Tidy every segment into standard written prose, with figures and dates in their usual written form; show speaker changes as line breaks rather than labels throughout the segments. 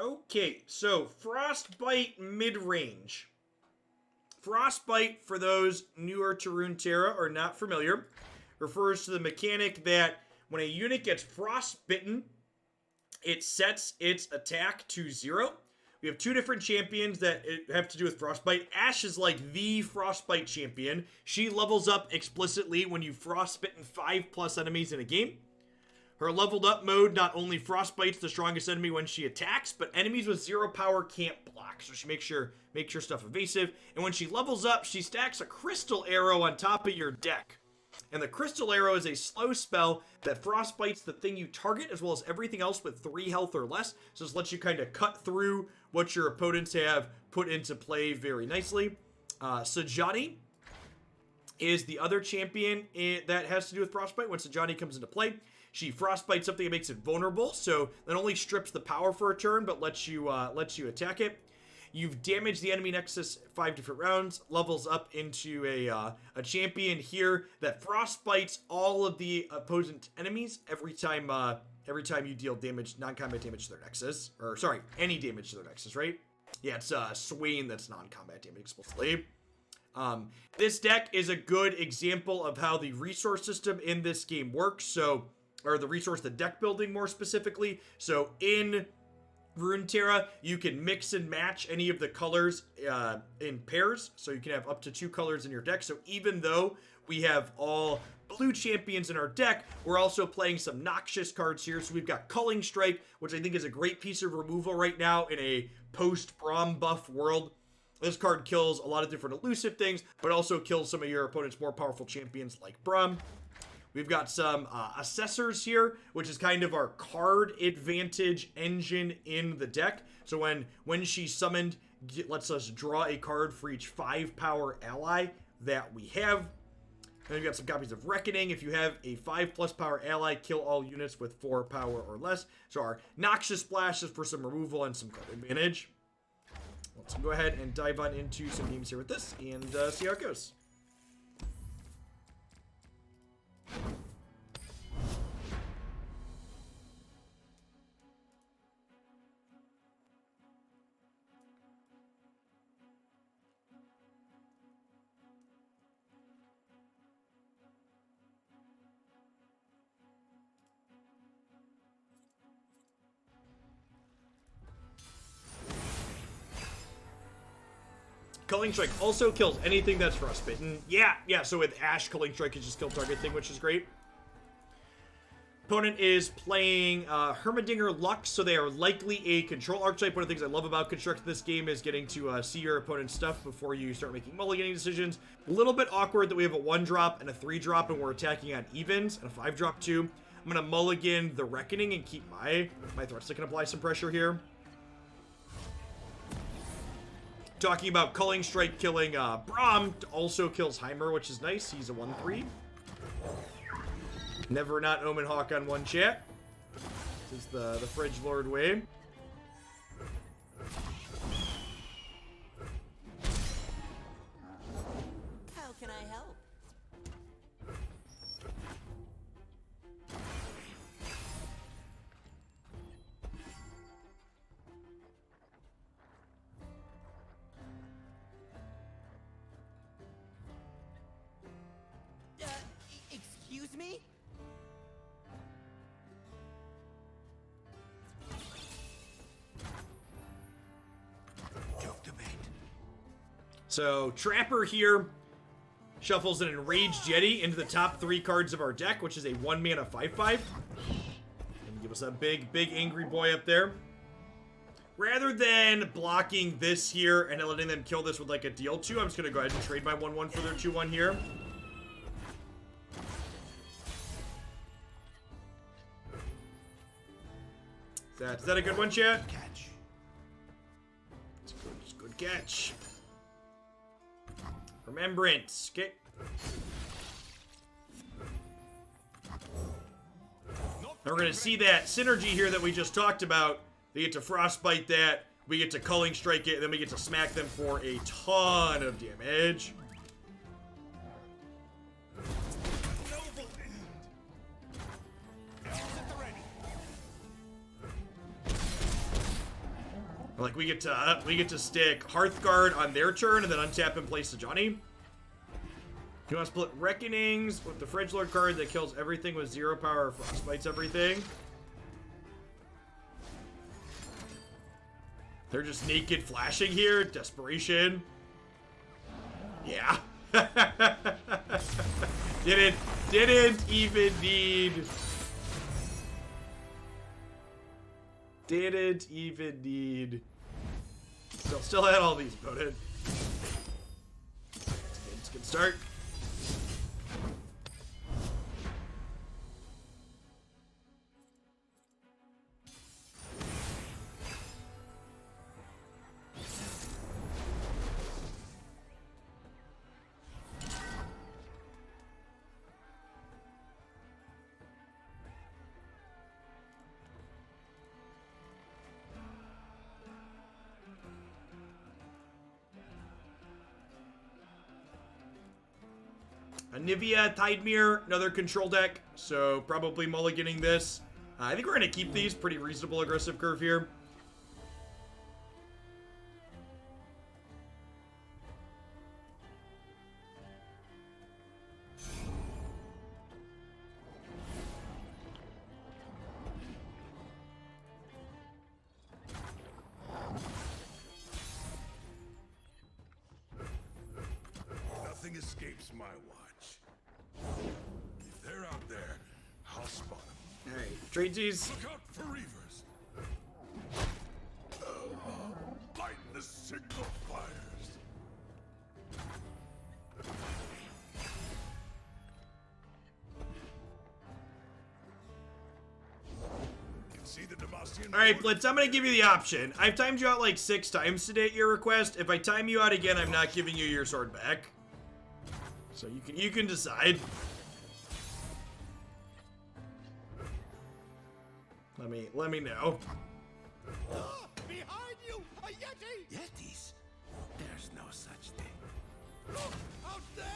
Okay, so Frostbite Midrange. Frostbite, for those newer to Runeterra or not familiar, refers to the mechanic that when a unit gets frostbitten, it sets its attack to 0. We have two different champions that have to do with Frostbite. Ashe is like the Frostbite champion. She levels up explicitly when you frostbitten 5+ enemies in a game. Her leveled up mode not only frostbites the strongest enemy when she attacks, but enemies with 0 power can't block. So she makes your stuff evasive. And when she levels up, she stacks a crystal arrow on top of your deck. And the crystal arrow is a slow spell that frostbites the thing you target as well as everything else with 3 health or less. So this lets you kind of cut through what your opponents have put into play very nicely. Sajani is the other champion that has to do with frostbite. When Sajani comes into play, she frostbites something that makes it vulnerable, so that only strips the power for a turn, but lets you attack it. You've damaged the enemy nexus 5 different rounds, levels up into a champion here that frostbites all of the opposing enemies every time you deal damage, non-combat damage to their nexus, or sorry, any damage to their nexus, right? Yeah, it's Swain that's non-combat damage explicitly. This deck is a good example of how the resource system in this game works. Or the deck building more specifically. So in Runeterra, you can mix and match any of the colors in pairs. So you can have up to 2 colors in your deck. So even though we have all blue champions in our deck, we're also playing some noxious cards here. So we've got Culling Strike, which I think is a great piece of removal right now in a post-Braum buff world. This card kills a lot of different elusive things, but also kills some of your opponent's more powerful champions like Braum. We've got some assessors here, which is kind of our card advantage engine in the deck. So when she's summoned, lets us draw a card for each 5 power ally that we have. And we've got some copies of Reckoning. If you have a 5+ power ally, kill all units with 4 power or less. So our Noxious Splash is for some removal and some card advantage. Let's go ahead and dive on into some games here with this and see how it goes. Culling Strike also kills anything that's frostbitten. Yeah, so with Ashe, Culling Strike can just kill target thing, which is great. Opponent is playing Heimerdinger Lux, so they are likely a control archetype. One of the things I love about constructing this game is getting to see your opponent's stuff before you start making mulliganing decisions. A little bit awkward that we have a 1-drop and a 3-drop, and we're attacking on evens, and a 5-drop too. I'm going to mulligan the Reckoning and keep my threats that can apply some pressure here. Talking about Culling Strike killing Braum, also kills Heimer, which is nice. He's a 1/3. Never not Omen Hawk on one chat. This is the Fridge Lord way.
How can I help? Excuse me?
So Trapper here shuffles an Enraged Yeti into the top 3 cards of our deck, which is a 1-mana 5/5. And give us a big angry boy up there. Rather than blocking this here and letting them kill this with like a deal 2, I'm just going to go ahead and trade my 1/1 for their 2/1 here. Is that a good one, chat?
Catch.
It's a good catch. Remembrance. Okay. And we're going to see that synergy here that we just talked about. They get to Frostbite that, we get to Culling Strike it, and then we get to smack them for a ton of damage. Like we get to stick Hearthguard on their turn and then untap and place Johnny. You want to split Reckonings with the Fridge Lord card that kills everything with 0 power, Frostbites everything. They're just naked flashing here. Desperation. Yeah. Didn't even need. Didn't even need. Still had all these, opponent. It's a good start. Nivea, Tidemere, another control deck, so probably mulliganing this. I think we're going to keep these. Pretty reasonable aggressive curve here.
Nothing escapes my watch. If they're out there, I'll spot them.
Alright, tradesies.
Look out for Reavers. Lighten the signal fires. Can see the Demacian.
Alright, Blitz, I'm going to give you the option. I've timed you out like 6 times today at your request. If I time you out again, I'm not giving you your sword back. So you can decide. Let me know.
Behind you, a Yeti! Yetis? There's no such thing. Look out there!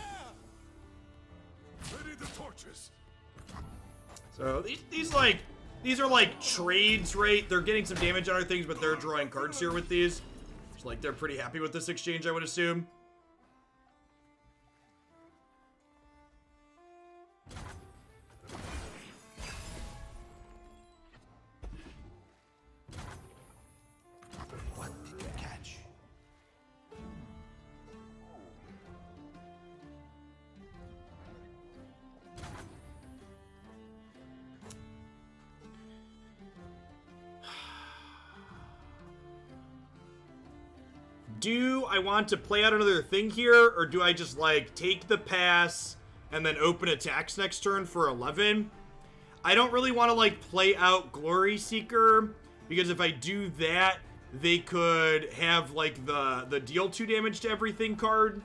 Ready the torches.
So these are like trades, right? They're getting some damage on other things, but they're drawing cards here with these. So like they're pretty happy with this exchange, I would assume.
What did you catch?
Do I want to play out another thing here, or do I just like take the pass and then open attacks next turn for 11? I don't really want to like play out Glory Seeker, because if I do that, they could have like the deal 2 damage to everything card.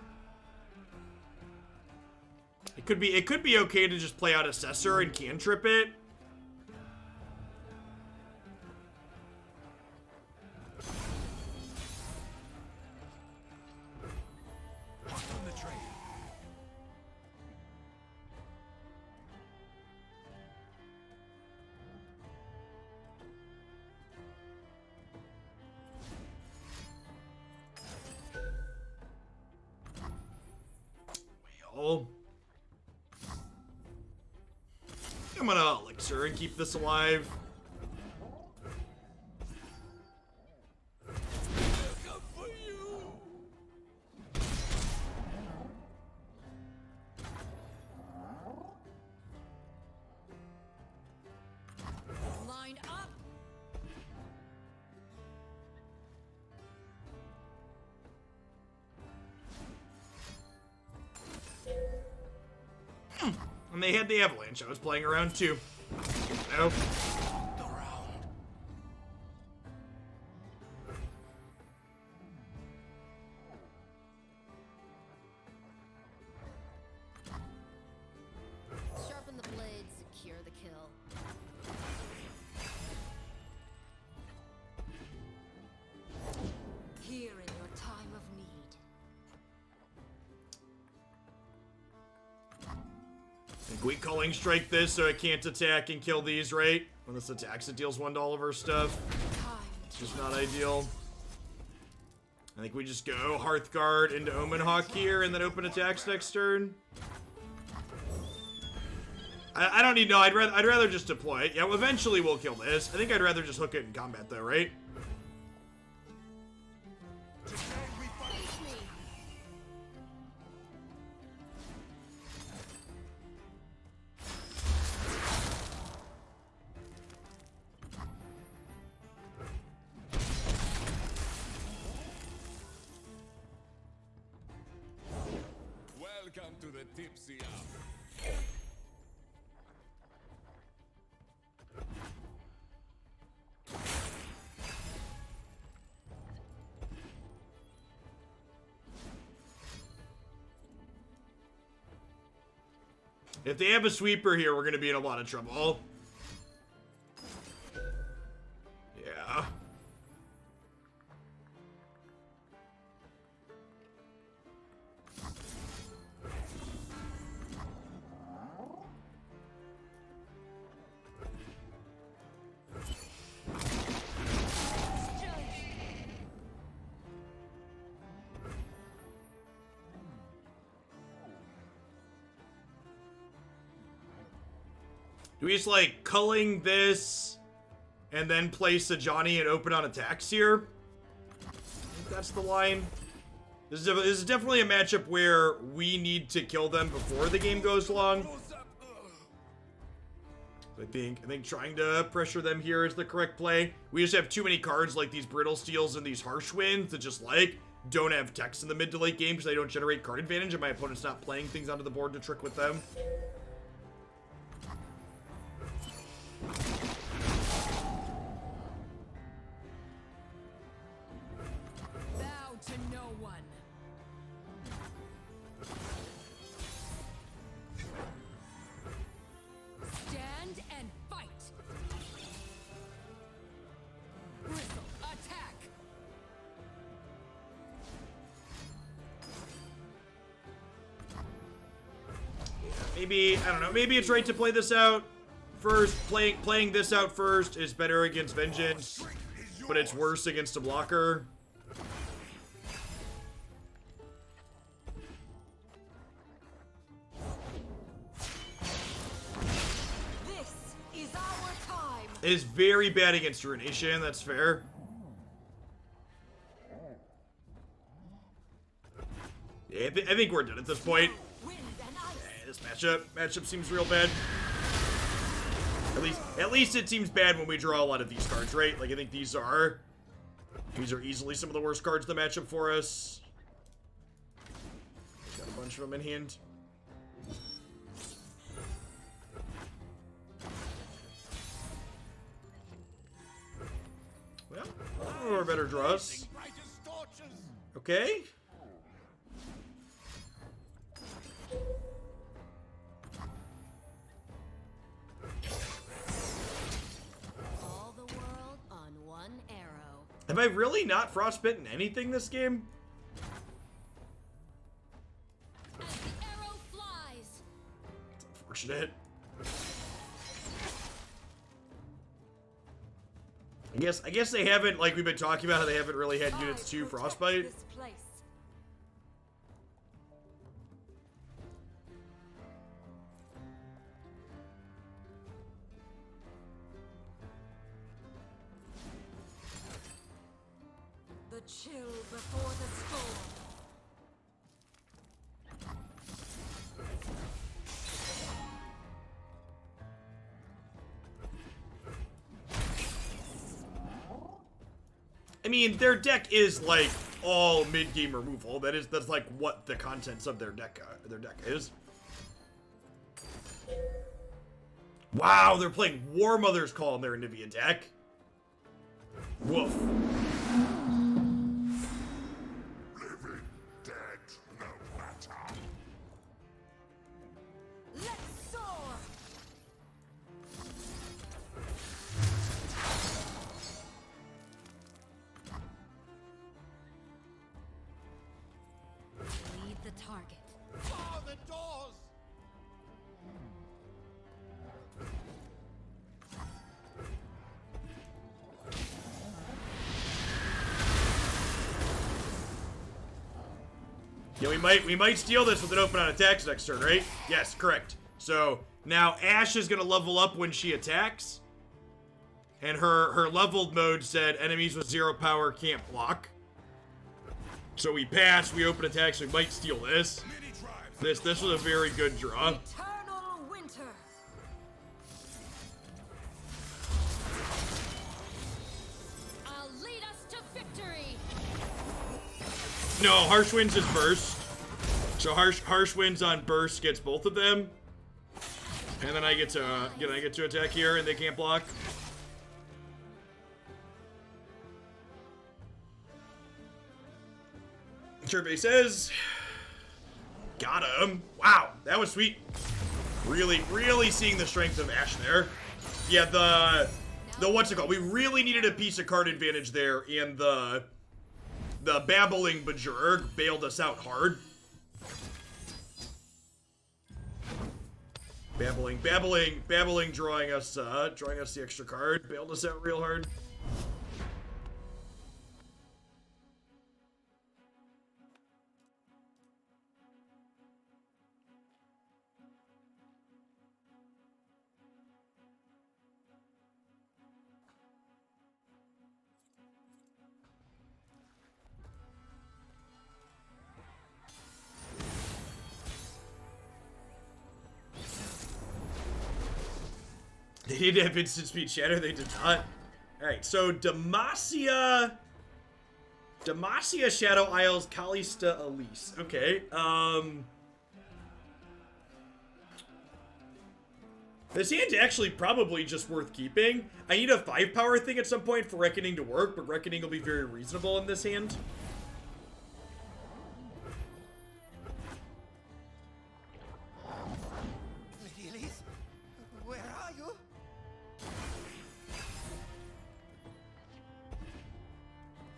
It could be okay to just play out Assessor and cantrip it.
Hop on the train.
Well, I'm gonna elixir and keep this alive.
Come for you.
Line up.
And they had the avalanche. I was playing around too. Nope.
The round.
Sharpen the blade, secure the kill.
Here in your time of need.
Think we calling strike this so it can't attack and kill these, right? When this attacks, it deals 1 to all of our stuff.
Time
It's just not ideal. I think we just go Hearthguard into Omenhawk here and then open attacks next turn. I don't need, no, I'd rather just deploy it. Yeah, well, eventually we'll kill this. I think I'd rather just hook it in combat though, right?
Welcome to the tipsy hour.
If they have a sweeper here, we're gonna be in a lot of trouble. Yeah. Do we just like culling this and then play Sajani and open on attacks here? I think that's the line. This is definitely a matchup where we need to kill them before the game goes long. I think trying to pressure them here is the correct play. We just have too many cards like these Brittle Steels and these Harsh Winds that just like don't have text in the mid to late game because they don't generate card advantage and my opponent's not playing things onto the board to trick with them.
Bow to no one. Stand and fight. Bristle, attack.
Maybe, I don't know, maybe it's right to play this out first. Playing this out first is better against Vengeance, but it's worse against a blocker.
This is our time.
It is very bad against Ruination, that's fair. Yeah, I think we're done at this point.
Wind and ice.
Yeah, this matchup seems real bad. At least it seems bad when we draw a lot of these cards, right? Like I think these are easily some of the worst cards in the matchup for us. Got a bunch of them in hand. Well, one of our better draws. Okay.
All the world on one arrow.
Have I really not frostbitten anything this game?
As the arrow flies.
It's unfortunate. I guess they haven't, like we've been talking about how they haven't really had units to Frostbite.
This place. The chill before the storm.
I mean, their deck is like all mid-game removal. That's like what the contents of their deck is. Wow, they're playing War Mother's Call in their Anivia deck. Woof.
Living dead, no matter.
Let's soar.
Lead the target.
Bar the doors!
Yeah, we might steal this with an open on attacks next turn, right? Yes, correct. So now Ashe is gonna level up when she attacks. And her leveled mode said enemies with 0 power can't block. So we pass, we open attacks, we might steal this. This was a very good draw.
Eternal winter.
I'll lead us to victory.
No, Harsh Winds is burst. So Harsh Winds on burst gets both of them. And then I get to attack here and they can't block. Survey says, got him. Wow, that was sweet. Really seeing the strength of Ashe there. Yeah, the what's it called? We really needed a piece of card advantage there, and the babbling Bajurg bailed us out hard. Babbling, drawing us the extra card, bailed us out real hard. They did have instant speed shatter, they did not. Alright, so Demacia, Shadow Isles, Kalista, Elise. Okay, this hand's actually probably just worth keeping. I need a 5 power thing at some point for Reckoning to work, but Reckoning will be very reasonable in this hand.
Elise, where are you?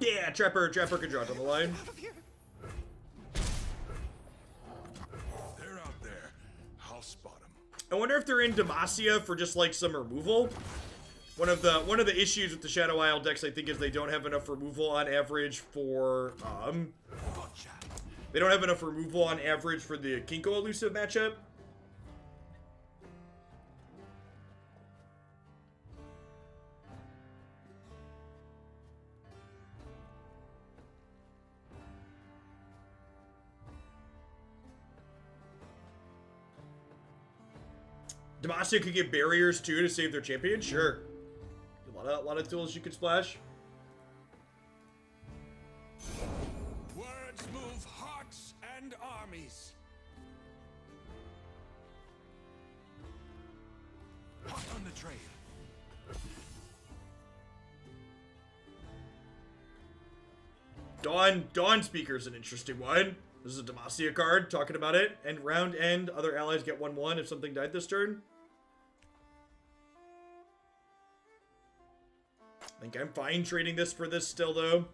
Yeah, Trapper can draw to the line.
Out of here. They're out there. I'll spot them.
I wonder if they're in Demacia for just like some removal. One of the issues with the Shadow Isle decks, I think, is they don't have enough removal on average for
Gotcha.
they don't have enough removal on average for the Kinko elusive matchup. Demacia could get barriers too to save their champion. Sure, a lot of tools you could splash.
Words move hearts and armies. Hot on the trail.
Dawn Speaker's an interesting one. This is a Demacia card talking about it. And round end, other allies get 1/1 if something died this turn. I think I'm fine trading this for this still, though.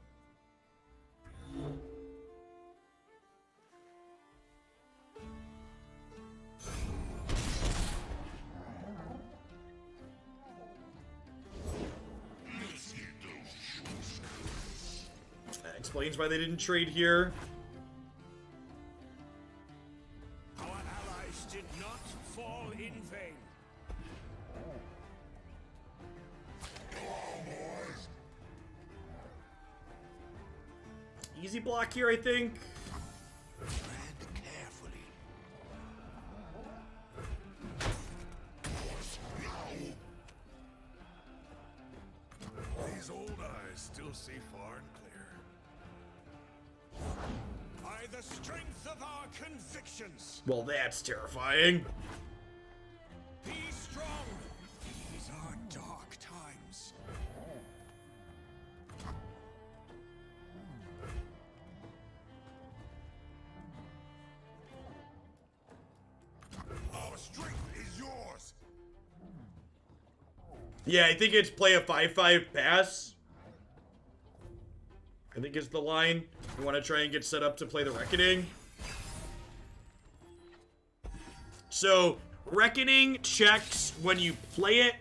That explains why they didn't trade here.
Our allies did not fall in vain.
Easy block here, I think.
Tread carefully. These old eyes still see far and clear. By the strength of our convictions,
Well, that's terrifying.
be strong. These are dark times. Our strength is yours.
Yeah, I think it's play a 5/5 pass. I think is the line. You want to try and get set up to play the Reckoning. So, Reckoning checks when you play it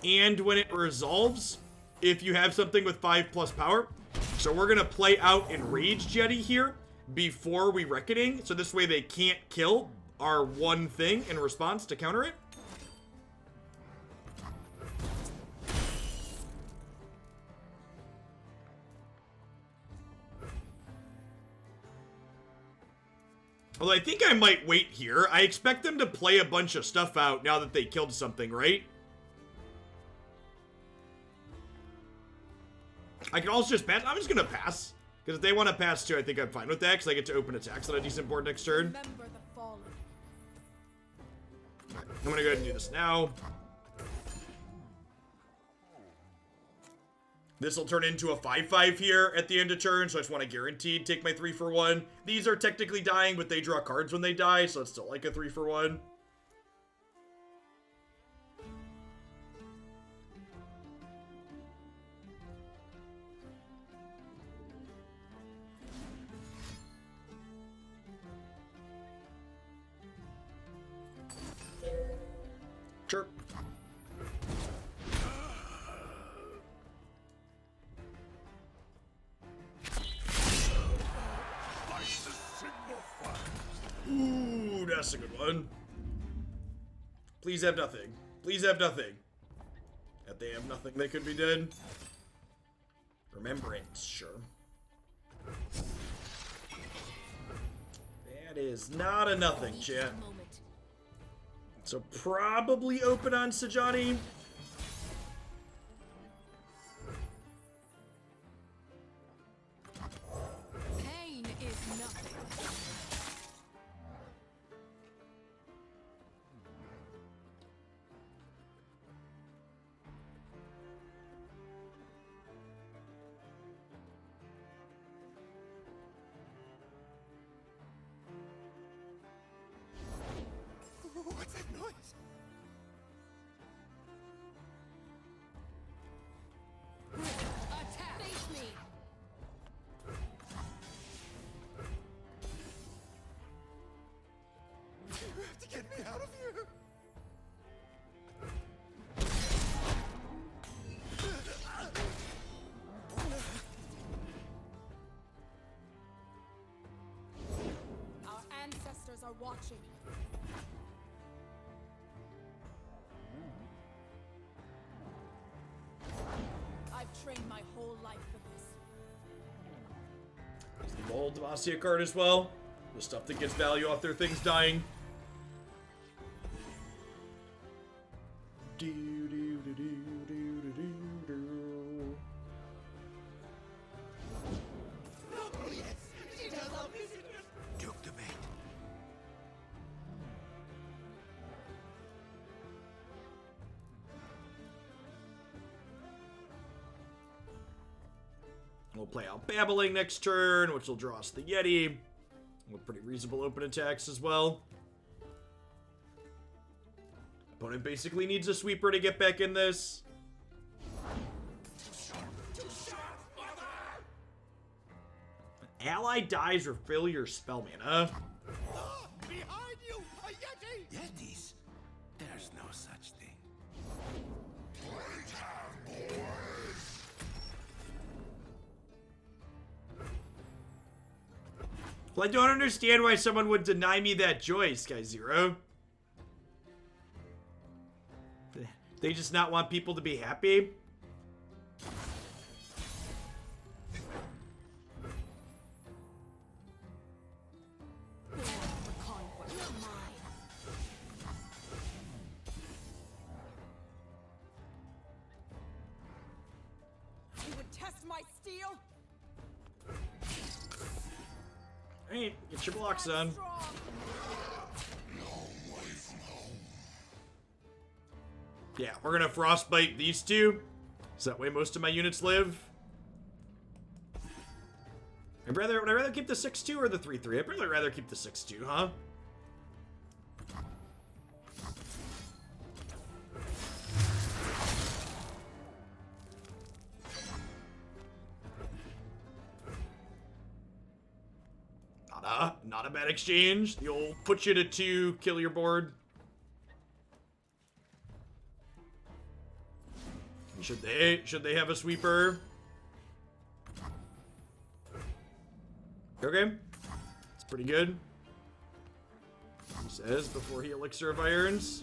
and when it resolves if you have something with 5+ power. So we're going to play out Enraged Jetty here. before we Reckoning, so this way they can't kill our one thing in response to counter it. Although I think I might wait here. I expect them to play a bunch of stuff out now that they killed something, right? I can also just pass. I'm just gonna pass. Because if they want to pass too, I think I'm fine with that, because I get to open attacks on a decent board next turn.
Remember the fallen.
Alright, I'm gonna go ahead and do this now. This will turn into a 5/5 here at the end of turn, so I just want to guaranteed take my 3 for 1. These are technically dying, but they draw cards when they die, so it's still like a 3 for 1. Sure. Ooh, that's a good one. Please have nothing. Please have nothing. If they have nothing, they could be dead. Remembrance, sure. That is not a nothing, chat. So probably open on Sajani.
Pain is nothing.
What's that noise?
Attack!
Face me.
You have to get me out of here.
Our ancestors are watching. I've trained my whole life for this.
The old Demacia card as well. The stuff that gets value off their things dying. Do, do, do, do, do, do, do, do.
Took the bait.
We'll play out Babbling next turn, which will draw us the Yeti. With pretty reasonable open attacks as well. Opponent basically needs a sweeper to get back in this. Ally dies, refill your spell mana.
Behind you, a Yeti! Yetis? There's no such thing.
Well, I don't understand why someone would deny me that joy, Sky Zero. They just not want people to be happy?
You would test my steel?
Alright, get your blocks on.
Strong.
Yeah, we're gonna Frostbite these two. So that way most of my units live. Would I rather keep the 6-2 or the 3-3? I'd probably rather keep the 6-2, huh? Not a bad exchange. You'll put you to 2, kill your board. Should they have a sweeper? Okay. pretty good. He says before he Elixir of Irons.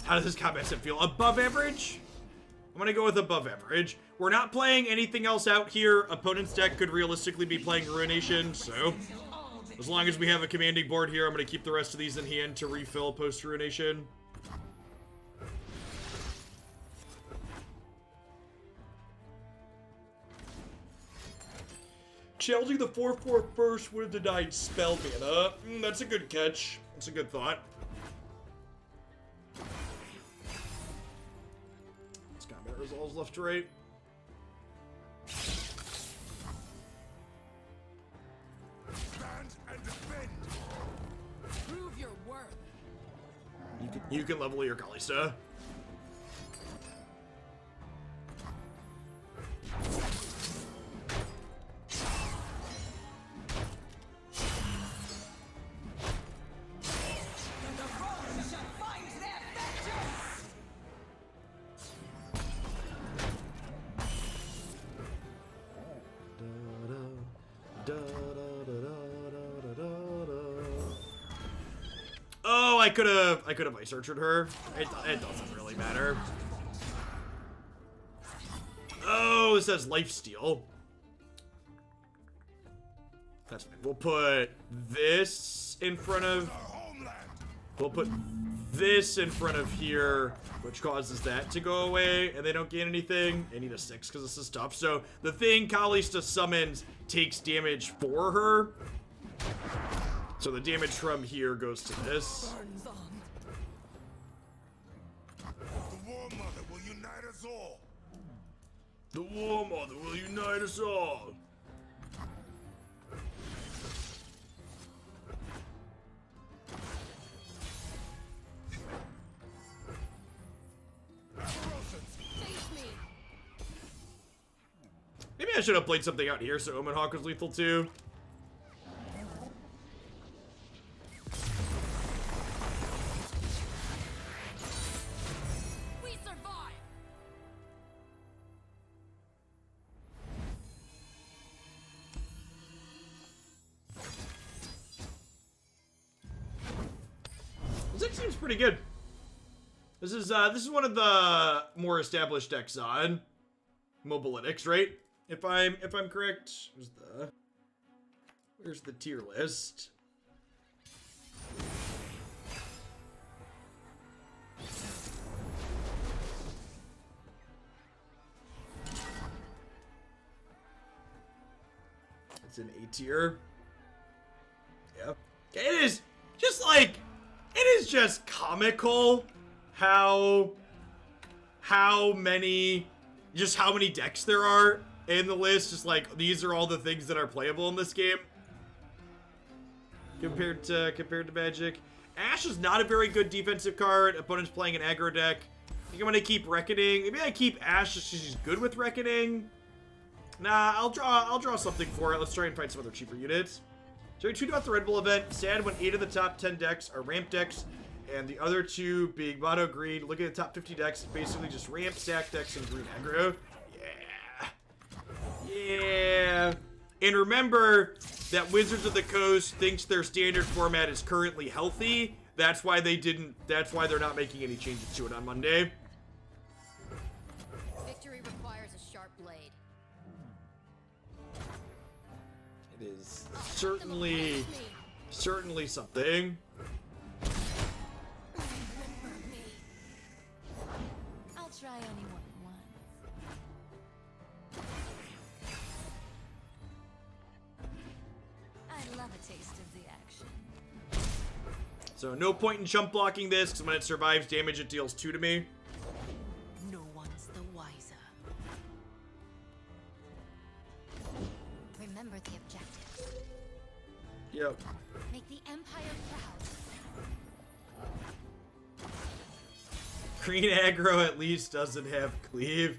How does this combat sim feel? Above average? I'm gonna go with above average. We're not playing anything else out here. Opponent's deck could realistically be playing Ruination, so as long as we have a commanding board here, I'm gonna keep the rest of these in hand to refill post Ruination. Challenging the 4/4 first would have denied spell mana. That's a good catch. That's a good thought. Resolves left to right.
Stand and defend.
Prove your worth.
You can level your Kalista. Oh, I could have ice archered her. It doesn't really matter. Oh, it says lifesteal. That's fine. We'll put this in front of. We'll put this in front of here, which causes that to go away, and they don't gain anything. They need a 6 because this is tough. So the thing Kalista summons takes damage for her. So the damage from here goes to this.
The War Mother will unite us all.
The War Mother will unite us all. Maybe I should have played something out here so Omen Hawk was lethal too.
We survive.
This seems pretty good. This is one of the more established decks on Mobalytics, right? If I'm correct. Where's the tier list? It's an A tier. Yeah. It is just like, it is just comical how many decks there are in the list. Just like, these are all the things that are playable in this game compared to Magic. Ashe is not a very good defensive card. Opponent's playing an aggro deck. I think I'm gonna keep Reckoning. Maybe I keep Ashe just because she's good with Reckoning. Nah, I'll draw something for it. Let's try and find some other cheaper units. So we tweet about the Red Bull event. Sad when 8 of the top 10 decks are ramp decks, and the other 2 being mono green. Look at the top 50 decks, basically just ramp stack decks and green aggro. Yeah. And remember that Wizards of the Coast thinks their standard format is currently healthy. That's why they're not making any changes to it on Monday.
Victory requires a sharp blade.
It is certainly something.
I'll try anyone once. I love a taste of the action.
So no point in jump blocking this, because when it survives damage, it deals 2 to me.
No one's the wiser.
Remember the objective.
Yep.
Make the Empire proud.
Green aggro at least doesn't have cleave.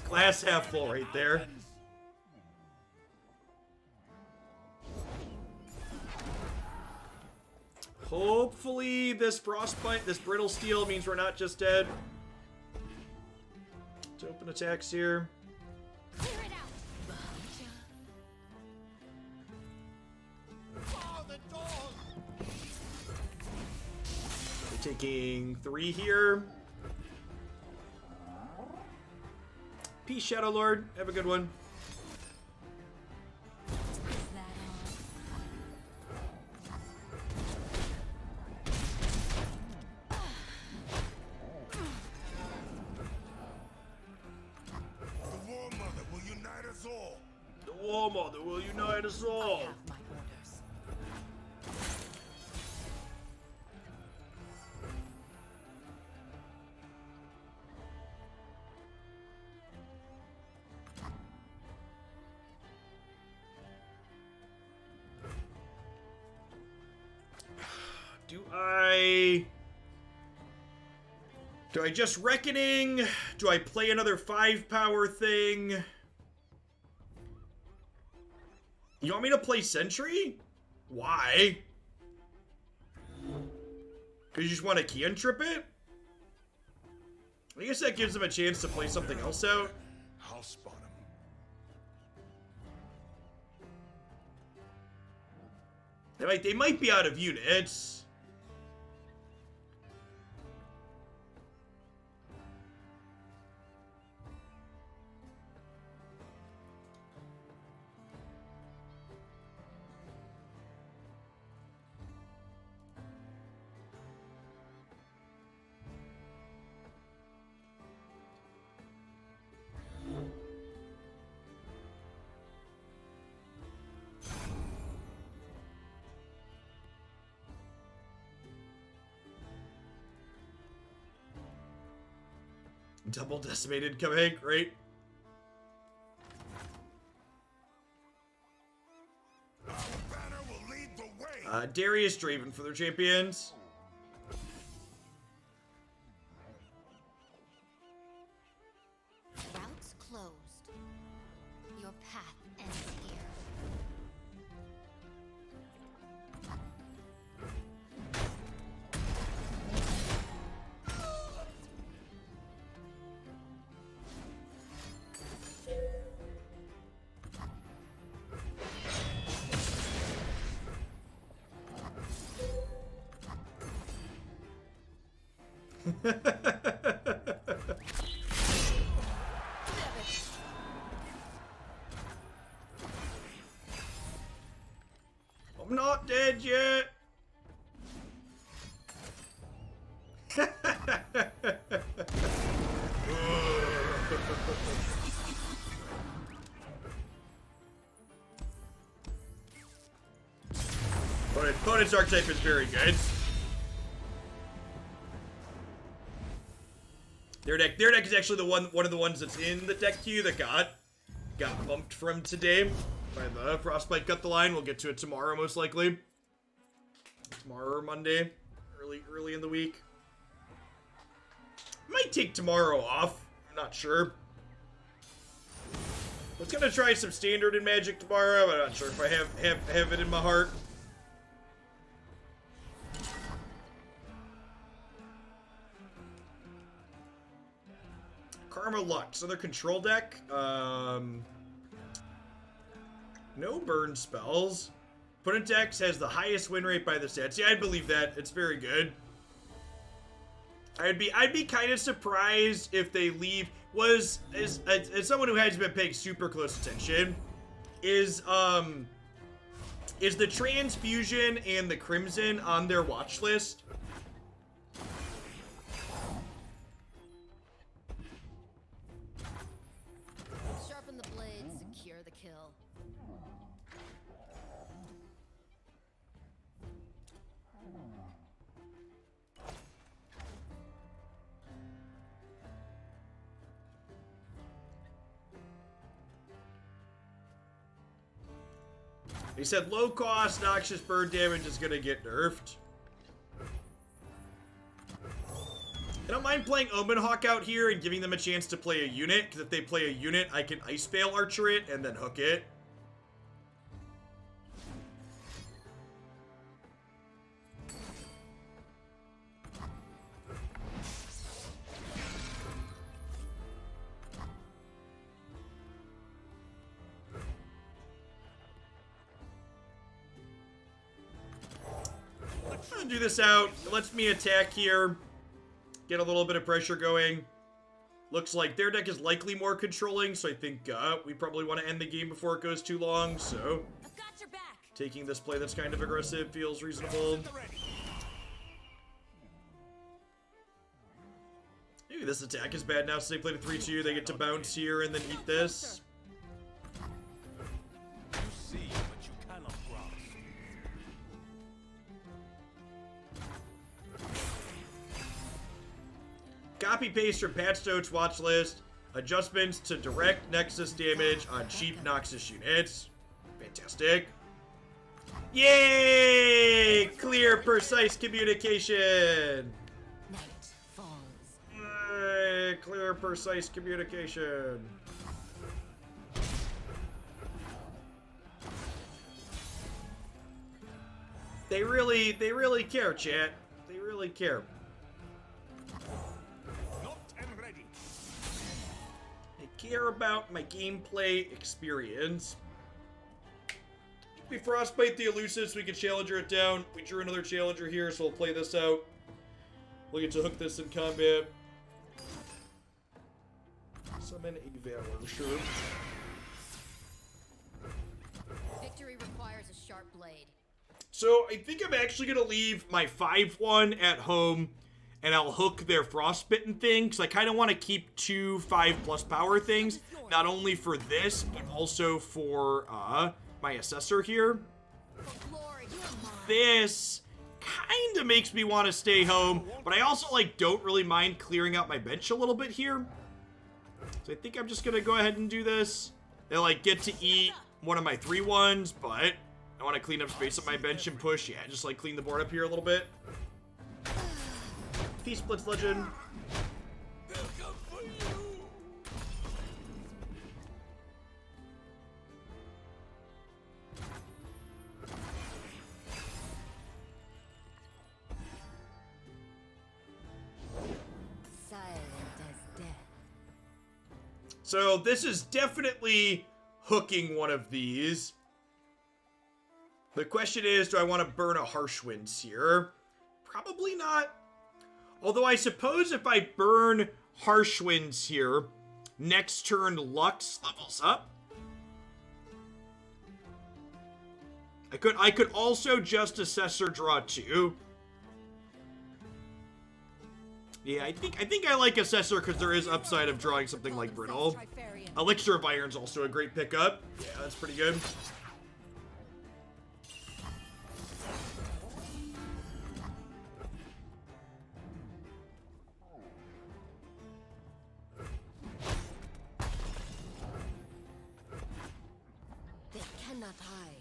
Glass half full right there. Hopefully this Frostbite, this Brittle Steel means we're not just dead. Let's open attacks here.
Clear it out.
Oh, the dog!
We're taking 3 here. Peace, Shadow Lord. Have a good one.
Is that
The War Mother will unite us all.
The War Mother will unite us
all?
all.
I have my orders.
Do I just Reckoning? Do I play another 5-power thing? You want me to play Sentry? Why? Because you just want to cantrip it? I guess that gives them a chance to play something else out.
I'll spot him.
They might be out of units. Double decimated coming, great.
Our banner will lead the way.
Darius Draven for their champions.
Routes closed. Your path ends here.
I'm not dead yet. Opponent's archetype is very good. Their deck is actually one of the ones that's in the deck queue that got bumped from today by the Frostbite cut the line. We'll get to it tomorrow, most likely. Tomorrow or Monday, early in the week. Might take tomorrow off. I'm not sure. I was gonna try some standard in Magic tomorrow, but I'm not sure if I have it in my heart. Karma Lux, another control deck. No burn spells. Opponent decks has the highest win rate by the stats. Yeah, I'd believe that. It's very good. I'd be kind of surprised if they leave. As someone who has been paying super close attention, is the Transfusion and the Crimson on their watch list?
Sharpen the blade, secure the kill.
He said low cost, noxious bird damage is gonna get nerfed. I don't mind playing Omen Hawk out here and giving them a chance to play a unit, because if they play a unit, I can Ice Veil Archer it and then hook it. do this out. It lets me attack here. Get a little bit of pressure going. Looks like their deck is likely more controlling, so I think we probably want to end the game before it goes too long, so...
I've got your back.
Taking this play that's kind of aggressive feels reasonable. Maybe this attack is bad now, so they played a 3-2. They get to bounce here and then eat this.
You see, but you cannot grasp.
Copy-paste from Pat Stone's watch list. Adjustments to direct Nexus damage on cheap Noxus units. Fantastic. Yay! Clear, precise communication.
Night falls.
Yay, clear, precise communication. They really care, chat. They really care.
Not and ready.
They care about my gameplay experience. We Frostbite the Elusive so we can Challenger it down. We drew another Challenger here, so we'll play this out. We'll get to hook this in combat. Summon a Valor, sure.
Victory requires a sharp blade.
So I think I'm actually going to leave my 5-1 at home, and I'll hook their Frostbitten thing, because I kind of want to keep 2 5+ power things, not only for this, but also for my Assessor here. This kind of makes me want to stay home, but I also don't really mind clearing out my bench a little bit here. So I think I'm just going to go ahead and do this. They get to eat one of my 3-1s, but I want to clean up space on my bench and push. Yeah, just clean the board up here a little bit. Peace Blitz Legend.
They'll come for you.
Silent as death.
So this is definitely hooking one of these. The question is, do I want to burn a Harsh Winds here? Probably not. Although I suppose if I burn Harsh Winds here, next turn Lux levels up. I could also just Assessor draw 2. Yeah, I think I like Assessor because there is upside of drawing something like Brittle. Elixir of Iron's also a great pickup. Yeah, that's pretty good.
They cannot hide.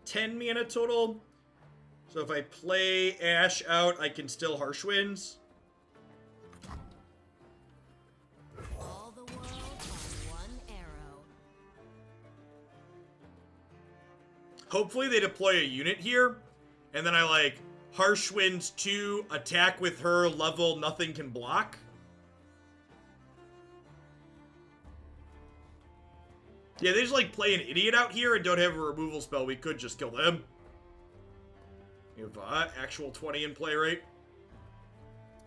Ten mana total. So if I play Ash out, I can still Harsh Winds.
All the world on one arrow.
Hopefully they deploy a unit here, and then I Harsh Winds 2, attack with her, level, nothing can block. Yeah, they just play an idiot out here and don't have a removal spell. We could just kill them. You have actual 20 in play, right?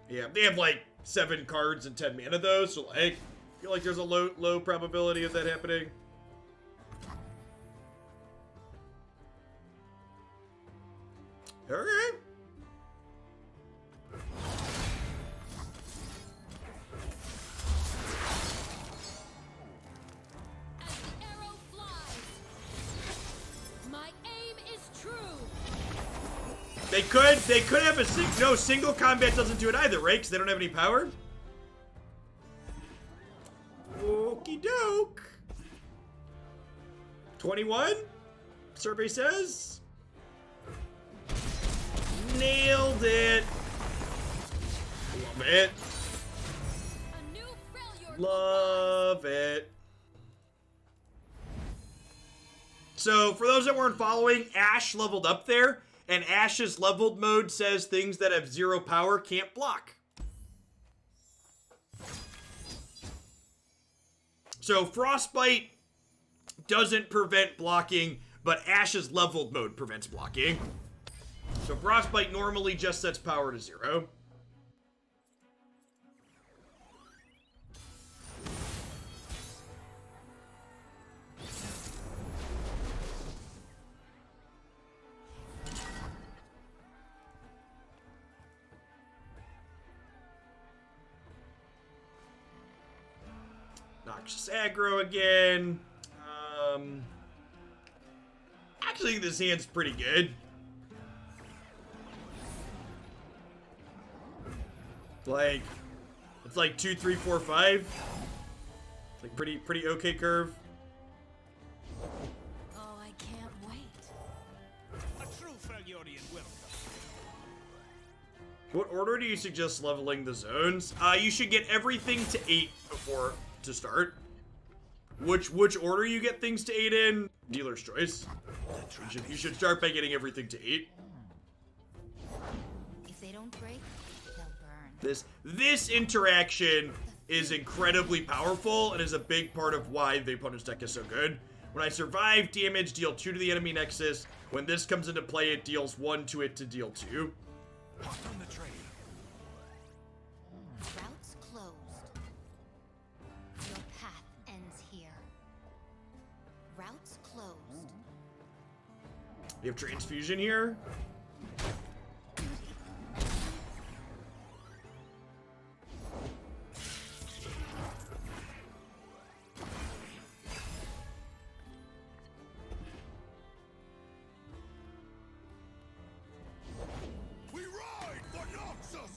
Yeah, they have 7 cards and 10 mana though, so I feel like there's a low probability of that happening. Okay.
As the arrow flies. My aim is true.
They could have a no, single combat doesn't do it either, right? Because they don't have any power. Okie doke. 21? Survey says. Nailed it. Love it.
A new failure.
Love it. So for those that weren't following, Ashe leveled up there, and Ashe's leveled mode says things that have 0 power can't block. So Frostbite doesn't prevent blocking, but Ashe's leveled mode prevents blocking. So Frostbite normally just sets power to 0. Noxious aggro again. Actually, this hand's pretty good. Like, it's like 2, 3, 4, 5. It's like pretty okay curve.
Oh, I can't wait.
A true Freljordian welcome.
What order do you suggest leveling the zones? You should get everything to 8 before to start. Which order you get things to 8 in? Dealer's choice. You should start by getting everything to 8.
If they don't break, they'll burn.
This interaction is incredibly powerful and is a big part of why the opponent's deck is so good. When I survive damage, deal 2 to the enemy nexus. When this comes into play, it deals 1 to it to deal 2.
Hop on the train.
Routes closed. Your path ends here. Routes closed.
You have transfusion here.
We ride for Noxus!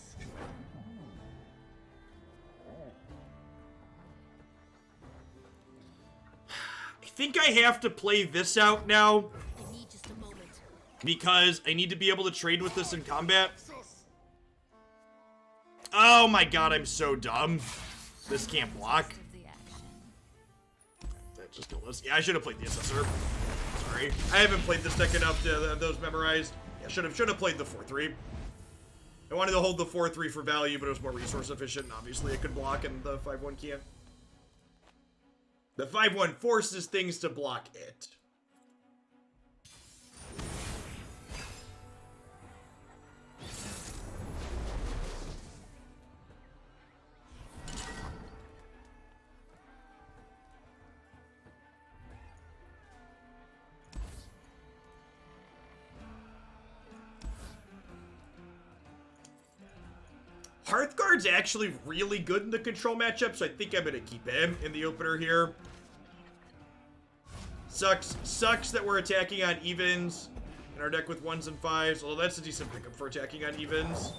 I think I have to play this out now
I need just a moment.
because I need to be able to trade with this in combat. Oh my god, I'm so dumb. This can't block.
Of the action.
That just killed us. Yeah, I should have played the Assessor. Sorry. I haven't played this deck enough to have those memorized. Yeah, should have played the 4-3. I wanted to hold the 4-3 for value, but it was more resource efficient, and obviously it could block, and the 5-1 can't. The 5-1 forces things to block it. Hearthguard's actually really good in the control matchup, so I think I'm going to keep him in the opener here. Sucks that we're attacking on evens in our deck with 1s and 5s, although that's a decent pickup for attacking on evens.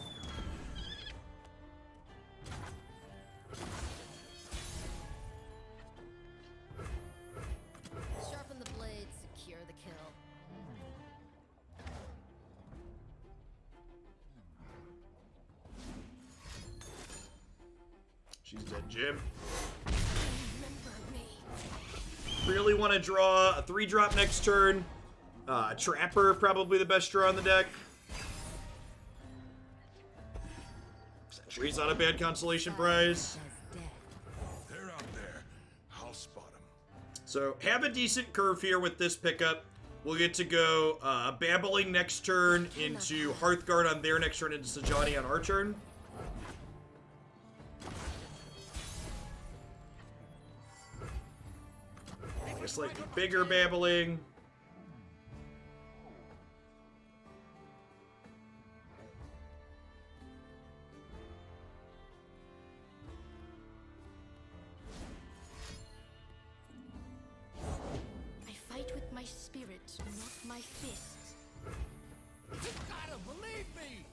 Sharpen the blade, secure the kill.
She's dead, Jim.
Remember me.
Really want to draw a 3-drop next turn. Trapper, probably the best draw on the deck. Sentry's not a bad consolation prize.
Dead.
They're out there. I'll spot them.
So, have a decent curve here with this pickup. We'll get to go Babbling next turn into Hearthguard on their next turn into Sajani on our turn. A slightly bigger Babbling.
I fight with my spirit, not my fists.
You gotta believe me!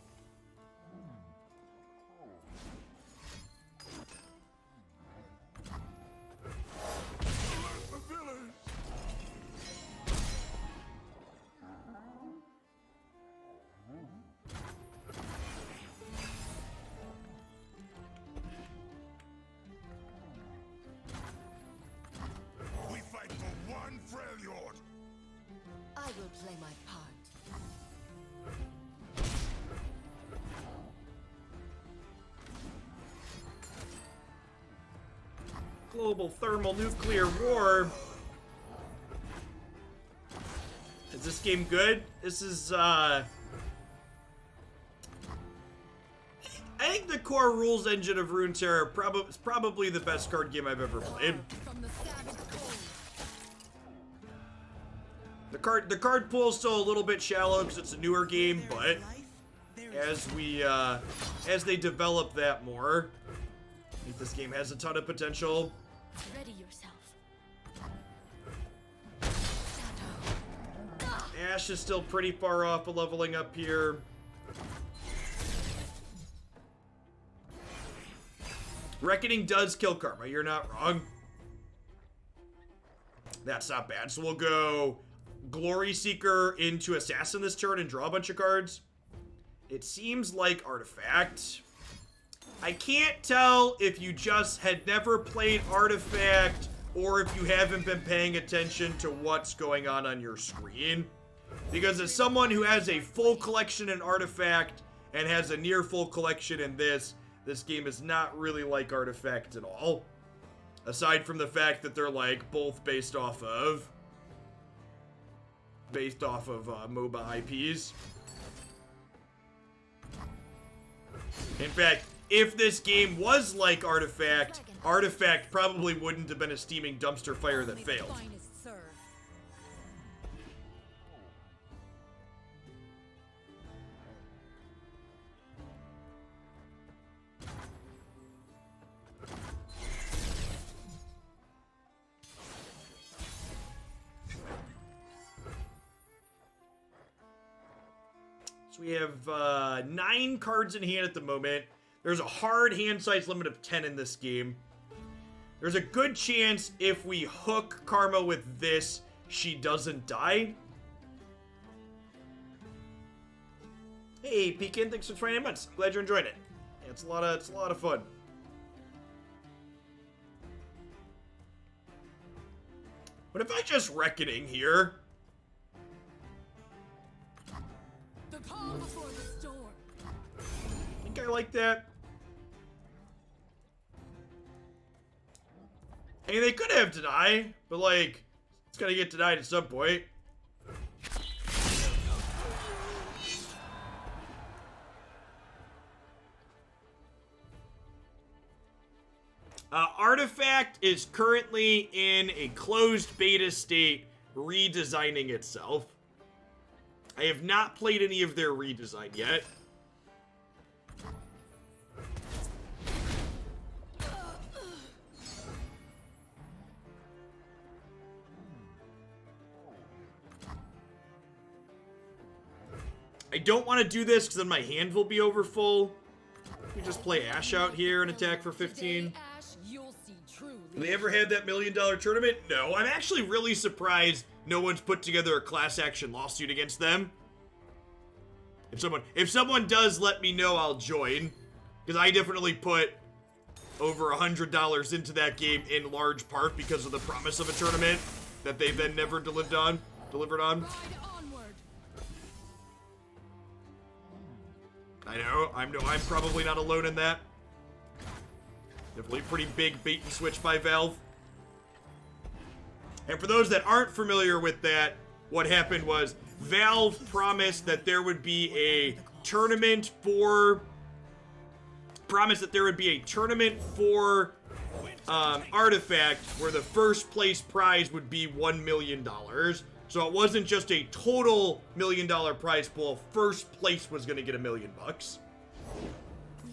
Alert the village! We fight for one Freljord!
global thermal nuclear war. Is this game good? This is, I think the core rules engine of Runeterra is probably the best card game I've ever played.
From the savage cold.
The card pool is still a little bit shallow because it's a newer game, but as they develop that more, I think this game has a ton of potential.
Ready yourself.
Ash is still pretty far off of leveling up here. Reckoning does kill Karma, you're not wrong. That's not bad. So we'll go Glory Seeker into Assassin this turn and draw a bunch of cards. It seems like Artifact. I can't tell if you just had never played Artifact or if you haven't been paying attention to what's going on your screen. Because as someone who has a full collection in Artifact and has a near full collection in this game is not really like Artifact at all. Aside from the fact that they're like both based off of MOBA IPs. In fact, if this game was like Artifact, Artifact probably wouldn't have been a steaming dumpster fire that failed.
Finest serve.
So we have 9 cards in hand at the moment. There's a hard hand size limit of 10 in this game. There's a good chance if we hook Karma with this, she doesn't die. Hey, Pekin, thanks for 29 months. Glad you're enjoying it. Yeah, it's a lot of fun. What if I just Reckoning here?
The calm before the storm.
I think I like that. I mean, they could have deny, but like, it's gonna get denied at some point. Artifact is currently in a closed beta state, redesigning itself. I have not played any of their redesign yet. I don't want to do this because then my hand will be over full. We just play Ash out here and attack for 15.
Today, Ash, you'll see true
Have they ever had that $1 million tournament? No. I'm actually really surprised no one's put together a class action lawsuit against them. If someone does, let me know, I'll join. Because I definitely put over $100 into that game in large part because of the promise of a tournament that they then never delivered on.
Ride onward.
I know, I'm probably not alone in that. Definitely pretty big bait and switch by Valve. And for those that aren't familiar with that, what happened was Valve promised that there would be a tournament for Artifact where the first place prize would be $1 million. So it wasn't just a total $1 million prize pool. First place was going to get $1 million.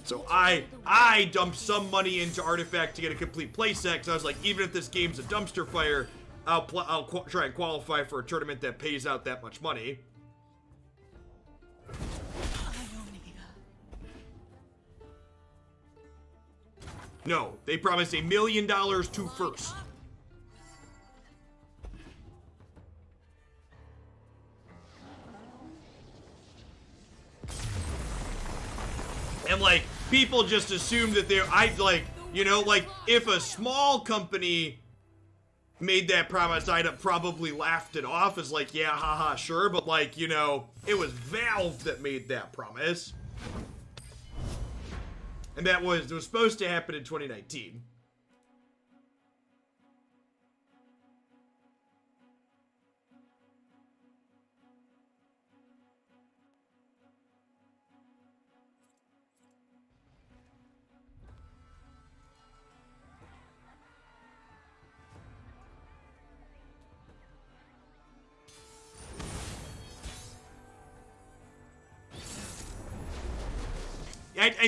So I dumped some money into Artifact to get a complete playset because I was like, even if this game's a dumpster fire, I'll try and qualify for a tournament that pays out that much money. No, they promised $1 million to first. And like, people just assume that if a small company made that promise, I'd have probably laughed it off as like, yeah, haha, sure, but like, it was Valve that made that promise. And it was supposed to happen in 2019. I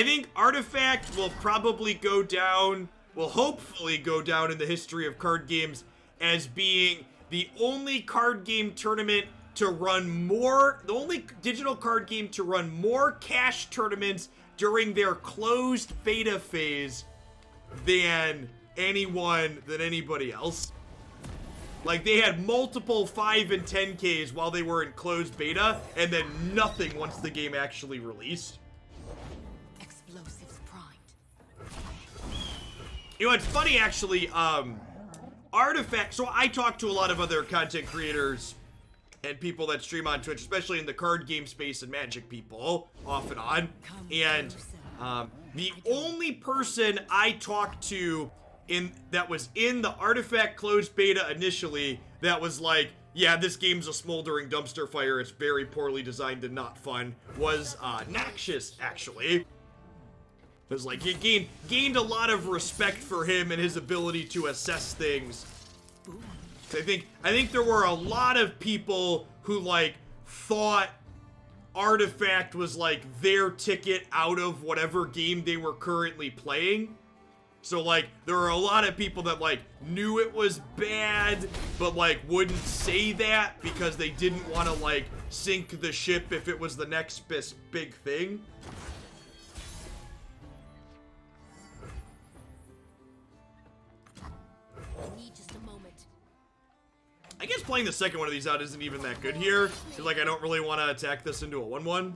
think Artifact will probably go down, will hopefully go down in the history of card games as being the only card game tournament to run more, the only digital card game to run more cash tournaments during their closed beta phase than anybody else. Like, they had multiple 5 and 10Ks while they were in closed beta, and then nothing once the game actually released.
Explosives primed.
You know, it's funny, actually, Artifact, so I talk to a lot of other content creators and people that stream on Twitch, especially in the card game space and Magic people, off and on, and the only person I talked to that was in the Artifact closed beta initially that was like, yeah, this game's a smoldering dumpster fire, it's very poorly designed and not fun, was Noxious, actually. It was like, he gained a lot of respect for him and his ability to assess things. I think there were a lot of people who, like, thought Artifact was, like, their ticket out of whatever game they were currently playing. So, like, there were a lot of people that, like, knew it was bad, but, like, wouldn't say that because they didn't want to, like, sink the ship if it was the next big thing.
I need just a moment.
I guess playing the second one of these out isn't even that good here. Because, like, I don't really want to attack this into a 1-1.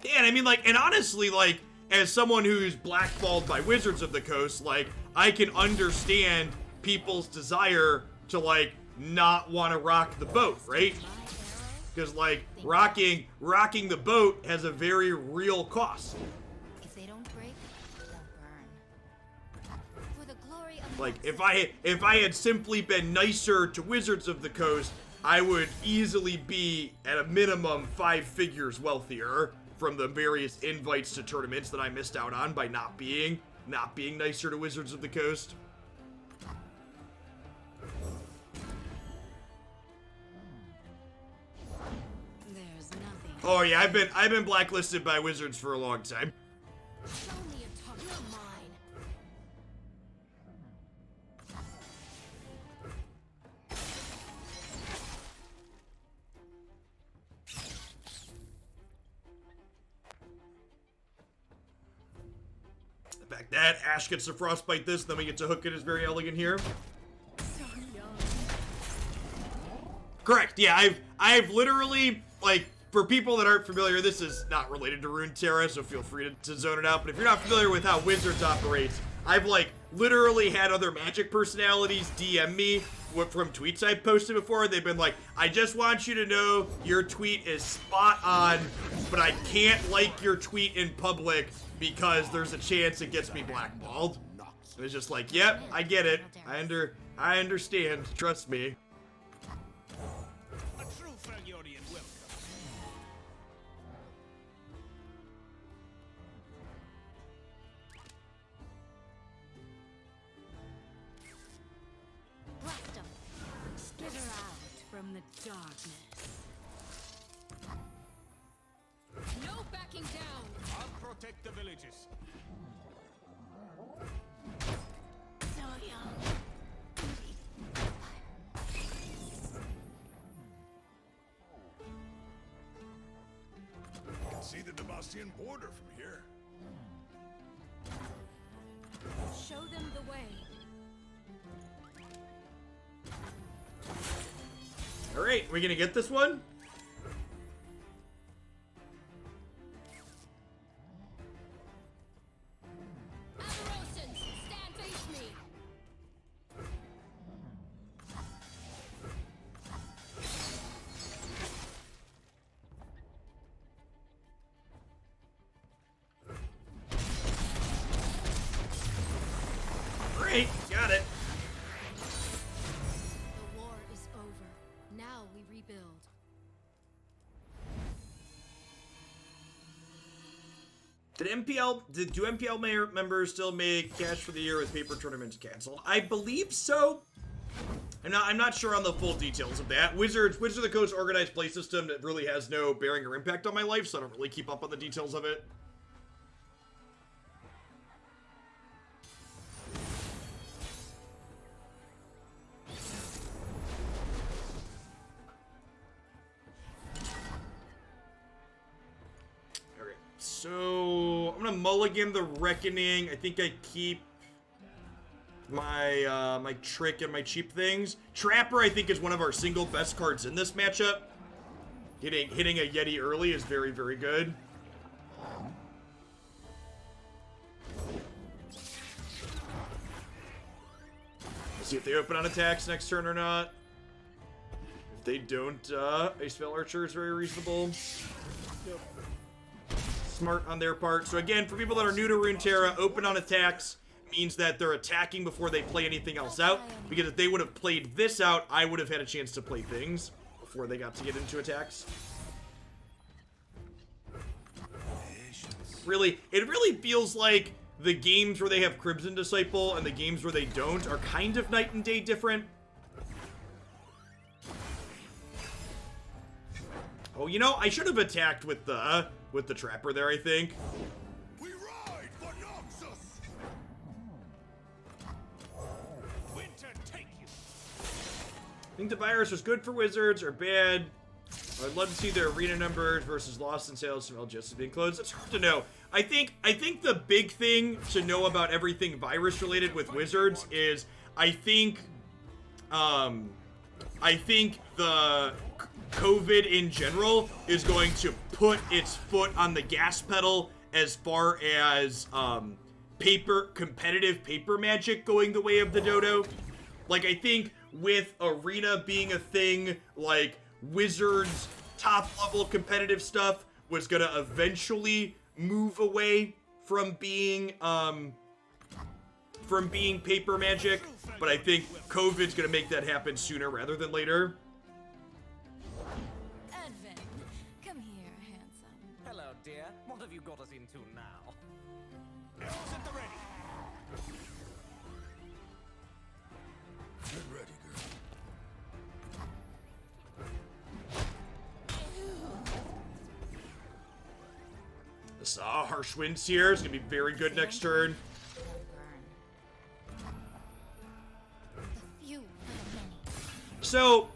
Yeah, and I mean, like, and honestly, like, as someone who's blackballed by Wizards of the Coast, like, I can understand people's desire to, like, not want to rock the boat, right? Because, like, rocking the boat has a very real cost.
If they don't break, they'll burn. For the glory of
Like, if I had simply been nicer to Wizards of the Coast, I would easily be, at a minimum, 5 figures wealthier from the various invites to tournaments that I missed out on by not being nicer to Wizards of the Coast.
There's nothing.
Oh yeah, I've been blacklisted by Wizards for a long time.
Show me a talk. You're mine.
Back that, Ash gets to Frostbite this, then we get to Hook It is very elegant here.
So young.
Correct, yeah, I've literally, like, for people that aren't familiar, this is not related to Runeterra, so feel free to zone it out, but if you're not familiar with how Wizards operates, I've, like, literally had other Magic personalities DM me from tweets I've posted before. They've been like, I just want you to know your tweet is spot on, but I can't like your tweet in public because there's a chance it gets me blackballed. And it's just like, yep, I get it. I understand. Trust me.
A true Falliorian welcome.
Blast 'em. Skitter out from the darkness.
No backing down.
I'll protect the villages.
So young.
You can see the Demacian border from here.
Show them the way.
Alright, we gonna get this one?
Amarosans, stand face me.
Alright, got it.
The war is over. Now we rebuild.
Do MPL members still make cash for the year with paper tournaments canceled? I believe so. I'm not sure on the full details of that. Wizards of the Coast organized play system that really has no bearing or impact on my life, so I don't really keep up on the details of it. So, I'm gonna mulligan the Reckoning. I think I keep my my Trick and my cheap things. Trapper, I think, is one of our single best cards in this matchup. Hitting a Yeti early is very, very good. Let's see if they open on attacks next turn or not. If they don't, Icevale Archer is very reasonable. Yep. Smart on their part. So again, for people that are new to Runeterra, open on attacks means that they're attacking before they play anything else out. Because if they would have played this out, I would have had a chance to play things before they got to get into attacks. Really, it really feels like the games where they have Crimson Disciple and the games where they don't are kind of night and day different. Oh, you know, I should have attacked with the Trapper there, I think.
We ride for Noxus. Winter take you.
I think the virus was good for Wizards or bad. I'd love to see their arena numbers versus loss in sales from LGS being closed. It's hard to know. I think the big thing to know about everything virus related with Wizards is I think the COVID in general is going to put its foot on the gas pedal as far as competitive paper magic going the way of the dodo. Like, I think with arena being a thing, like Wizards top level competitive stuff was gonna eventually move away from being paper magic, but I think COVID's gonna make that happen sooner rather than later.
Advent, come here, handsome.
Hello, dear. What have you got us into now?
Arrows at the ready. Get ready, girl.
This harsh winds here is gonna be very good next turn.
They'll burn. The few for the many.
So,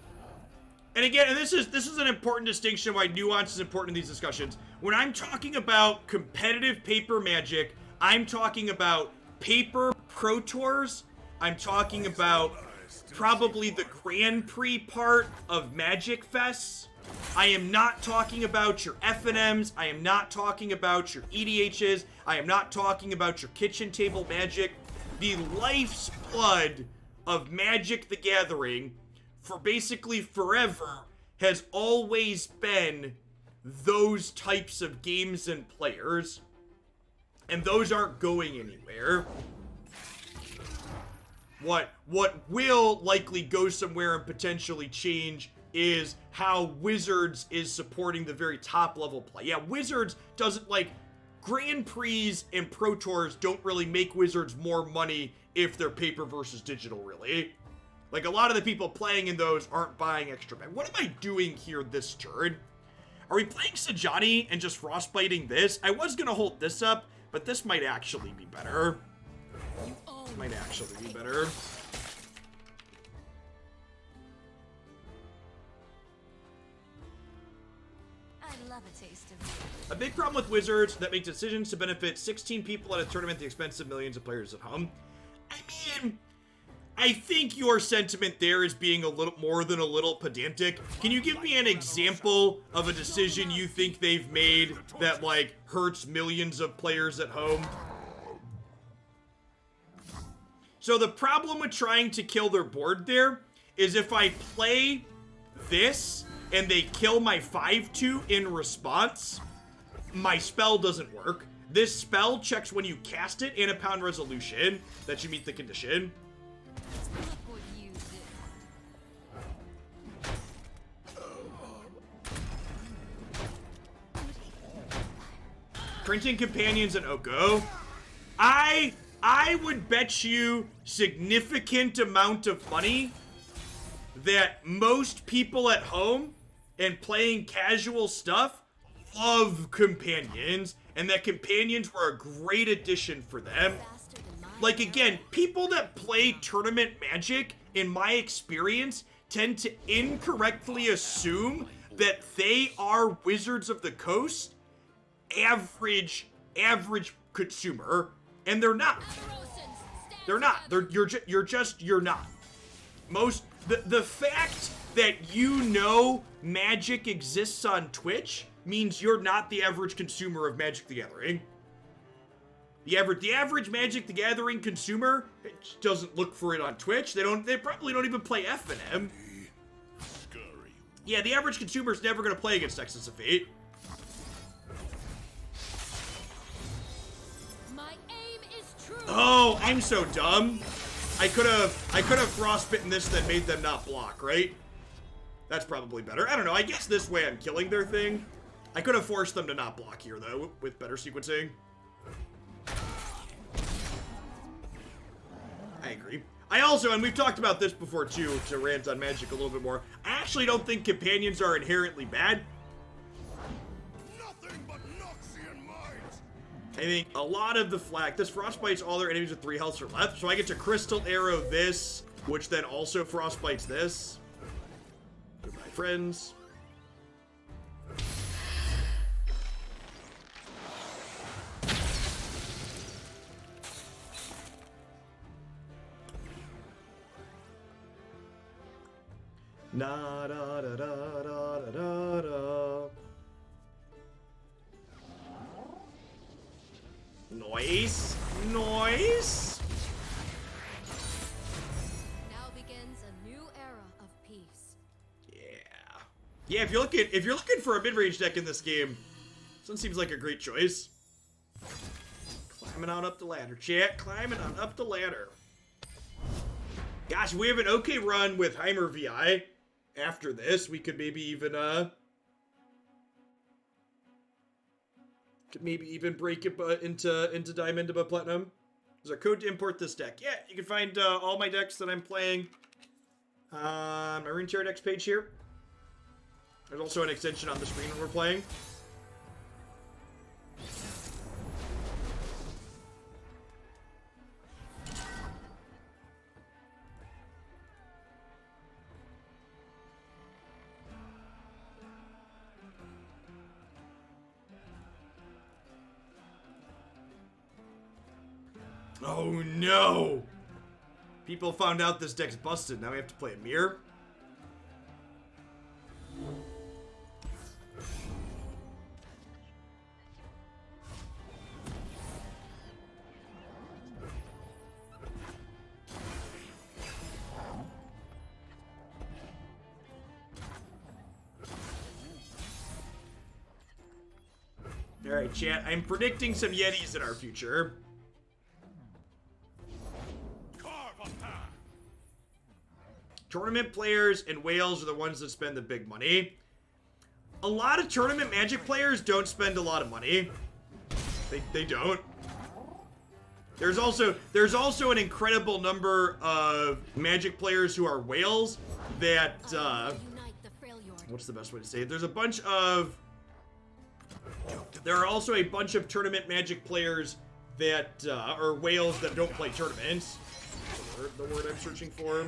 and again, and this is an important distinction why nuance is important in these discussions. When I'm talking about competitive paper magic, I'm talking about paper pro tours. I'm talking about probably the Grand Prix part of Magic Fests. I am not talking about your FNMs. I am not talking about your EDHs. I am not talking about your kitchen table magic. The life's blood of Magic the Gathering for basically forever has always been those types of games and players. And those aren't going anywhere. What will likely go somewhere and potentially change is how Wizards is supporting the very top level play. Yeah, Wizards doesn't, like, Grand Prix and Pro Tours don't really make Wizards more money if they're paper versus digital, really. Like, a lot of the people playing in those aren't buying extra back. What am I doing here this turn? Are we playing Sajani and just frostbiting this? I was gonna hold this up, but this might actually be better. Might actually be better.
I love a taste of you.
A big problem with Wizards that make decisions to benefit 16 people at a tournament at the expense of millions of players at home. I mean, I think your sentiment there is being a little more than a little pedantic. Can you give me an example of a decision you think they've made that, like, hurts millions of players at home? So the problem with trying to kill their board there is if I play this and they kill my 5/2 in response, my spell doesn't work. This spell checks when you cast it in a pound resolution that you meet the condition.
Look what you did.
Printing companions and Oko. I would bet you significant amount of money that most people at home and playing casual stuff love companions, and that companions were a great addition for them. Like, again, people that play tournament Magic, in my experience, tend to incorrectly assume that they are Wizards of the Coast average consumer, and they're not. They're not. You're not. The fact that you know Magic exists on Twitch means you're not the average consumer of Magic the Gathering. The average Magic the Gathering consumer doesn't look for it on Twitch. They probably don't even play FNM. Yeah, the average consumer's never gonna play against Nexus of Fate.
My aim is true.
Oh, I'm so dumb. I could have frostbitten this that made them not block, right? That's probably better. I don't know. I guess this way I'm killing their thing. I could have forced them to not block here, though, with better sequencing. I agree. I also, and we've talked about this before, too, to rant on Magic a little bit more, I actually don't think companions are inherently bad.
Nothing but Noxian minds.
I think a lot of the flag, this Frostbite's all their enemies with 3 healths or left, so I get to Crystal Arrow this, which then also Frostbites this. Goodbye, friends. Na da da da da da da. Noise. Noise.
Now begins a new era of peace.
Yeah. Yeah, if you're looking for a mid-range deck in this game, this one seems like a great choice. Climbing on up the ladder, chat. Climbing on up the ladder. Gosh, we have an okay run with Heimer VI. After this, we could maybe even break it into Diamond above Platinum. There's a code to import this deck. Yeah, you can find all my decks that I'm playing on my Runeterra decks page here. There's also an extension on the screen when we're playing. Oh no! People found out this deck's busted. Now we have to play a mirror. Alright, chat. I'm predicting some Yetis in our future. Tournament players and whales are the ones that spend the big money. A lot of tournament Magic players don't spend a lot of money. They don't. There's also an incredible number of Magic players who are whales that what's the best way to say it? There are also a bunch of tournament Magic players that are whales that don't play tournaments. The word I'm searching for.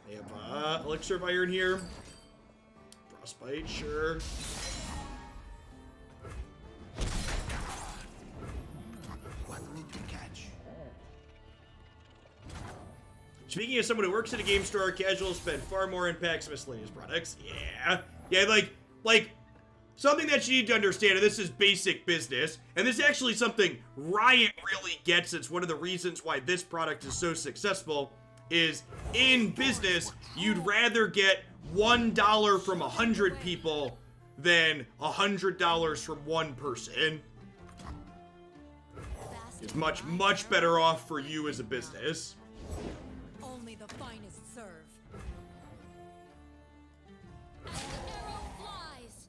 They have Elixir of Iron here. Frostbite, sure.
What did you catch?
Speaking of someone who works at a game store, casuals spend far more in packs of miscellaneous products. Yeah, like something that you need to understand, and this is basic business, and this is actually something Riot really gets. It's one of the reasons why this product is so successful. Is in business, you'd rather get $1 from 100 people than $100 from one person. It's much better off for you as a business.
Only the finest serve. As the arrow flies.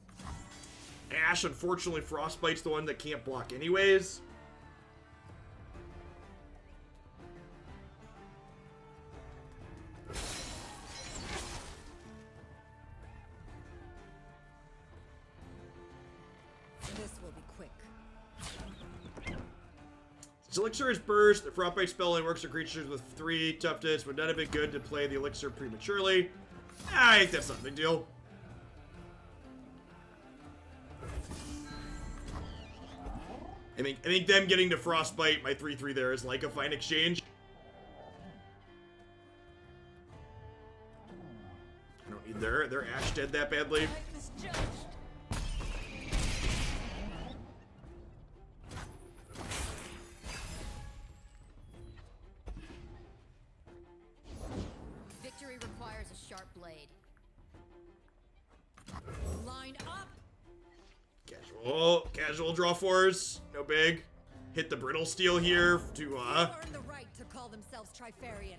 Ash, unfortunately, Frostbite's the one that can't block anyways.
This will be quick.
This elixir is burst. The Frostbite spell only works on creatures with 3 toughness. Would not have been good to play the elixir prematurely. I think that's not a big deal. I think them getting to Frostbite, my 3/3 there, is like a fine exchange. I don't need their Ash dead that badly.
Victory requires a sharp blade. Line up.
Casual draw force, no big. Hit the brittle steel here to
Earn the right to call themselves Trifarian.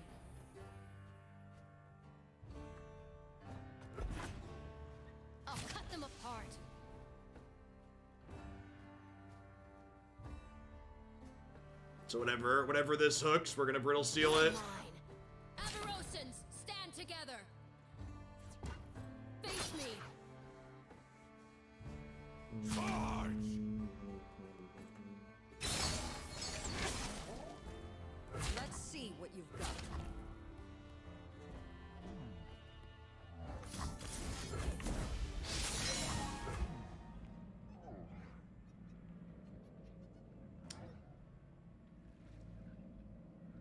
I'll cut them apart.
So whatever this hooks, we're gonna brittle steel it.
Avarosans, stand together. Face me. Let's see what you've got.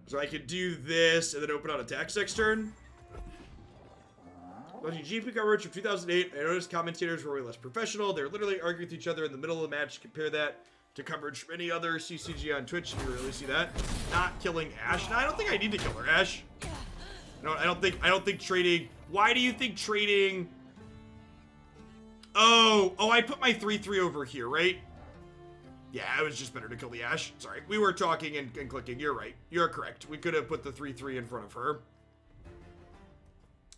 So I could do this and then open on attack next turn. Watching GP coverage from 2008, I noticed commentators were way less professional. They're literally arguing with each other in the middle of the match. Compare that to coverage from any other CCG on Twitch. You really see that. Not killing Ash. No, I don't think I need to kill her, Ash. No, I don't think trading. Why do you think trading? Oh, I put my 3/3 over here, right? Yeah, it was just better to kill the Ash. Sorry, we were talking and clicking. You're right. You're correct. We could have put the 3/3 in front of her.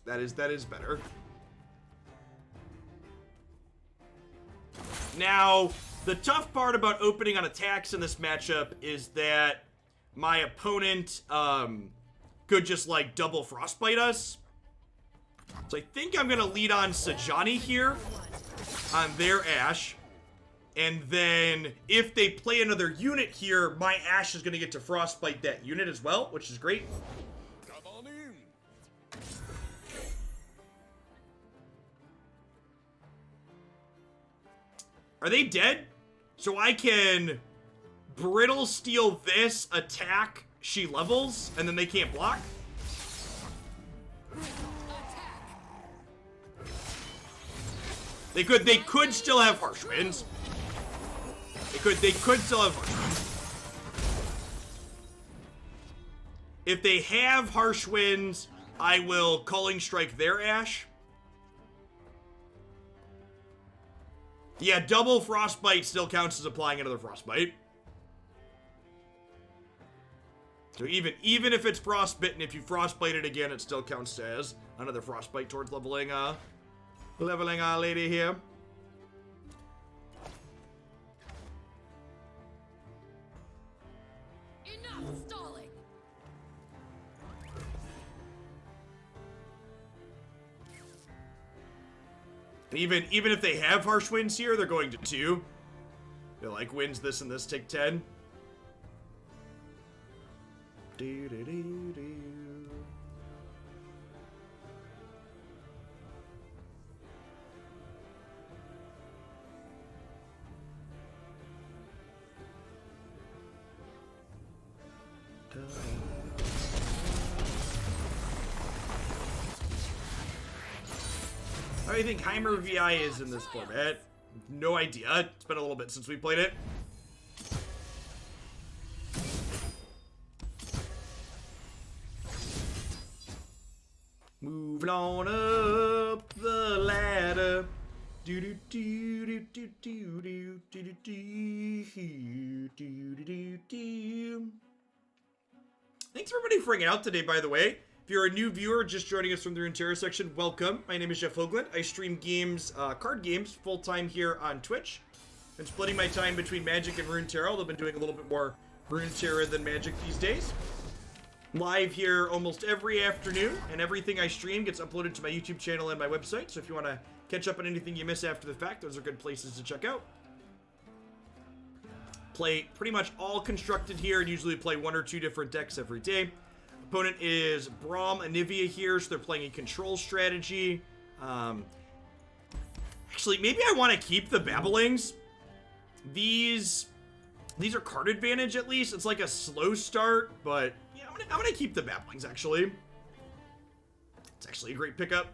That is better. Now, the tough part about opening on attacks in this matchup is that my opponent could just like double Frostbite us. So I think I'm gonna lead on Sajani here on their Ash. And then if they play another unit here, my Ash is gonna get to Frostbite that unit as well, which is great.
Come on in.
Are they dead? So I can brittle steel this, attack, she levels, and then they can't block? They could still have harsh winds. They could still have harsh winds. If they have harsh winds, I will Culling Strike their Ash. Yeah, double Frostbite still counts as applying another Frostbite. So even if it's Frostbitten, if you Frostbite it again, it still counts as another Frostbite towards leveling our lady here.
Enough stalling.
Even if they have harsh winds here, they're going to 2. They're like wins this and this take 10. Do-do-do-do. How do you think Heimer VI is in this format? No idea. It's been a little bit since we played it. Moving on up the ladder. Do do do do do do do do do do do do. Thanks everybody for hanging out today, by the way. If you're a new viewer just joining us from the Runeterra section, welcome. My name is Jeff Hoagland. I stream games, card games, full-time here on Twitch. Been splitting my time between Magic and Runeterra, although I've been doing a little bit more Runeterra than Magic these days. Live here almost every afternoon, and everything I stream gets uploaded to my YouTube channel and my website, so if you want to catch up on anything you miss after the fact, those are good places to check out. Play pretty much all constructed here, and usually play 1 or 2 different decks every day. Opponent is Braum, Anivia here, so they're playing a control strategy. Actually, maybe I want to keep the Babblings. These are card advantage at least. It's like a slow start, but yeah, I'm gonna keep the Babblings actually. It's actually a great pickup.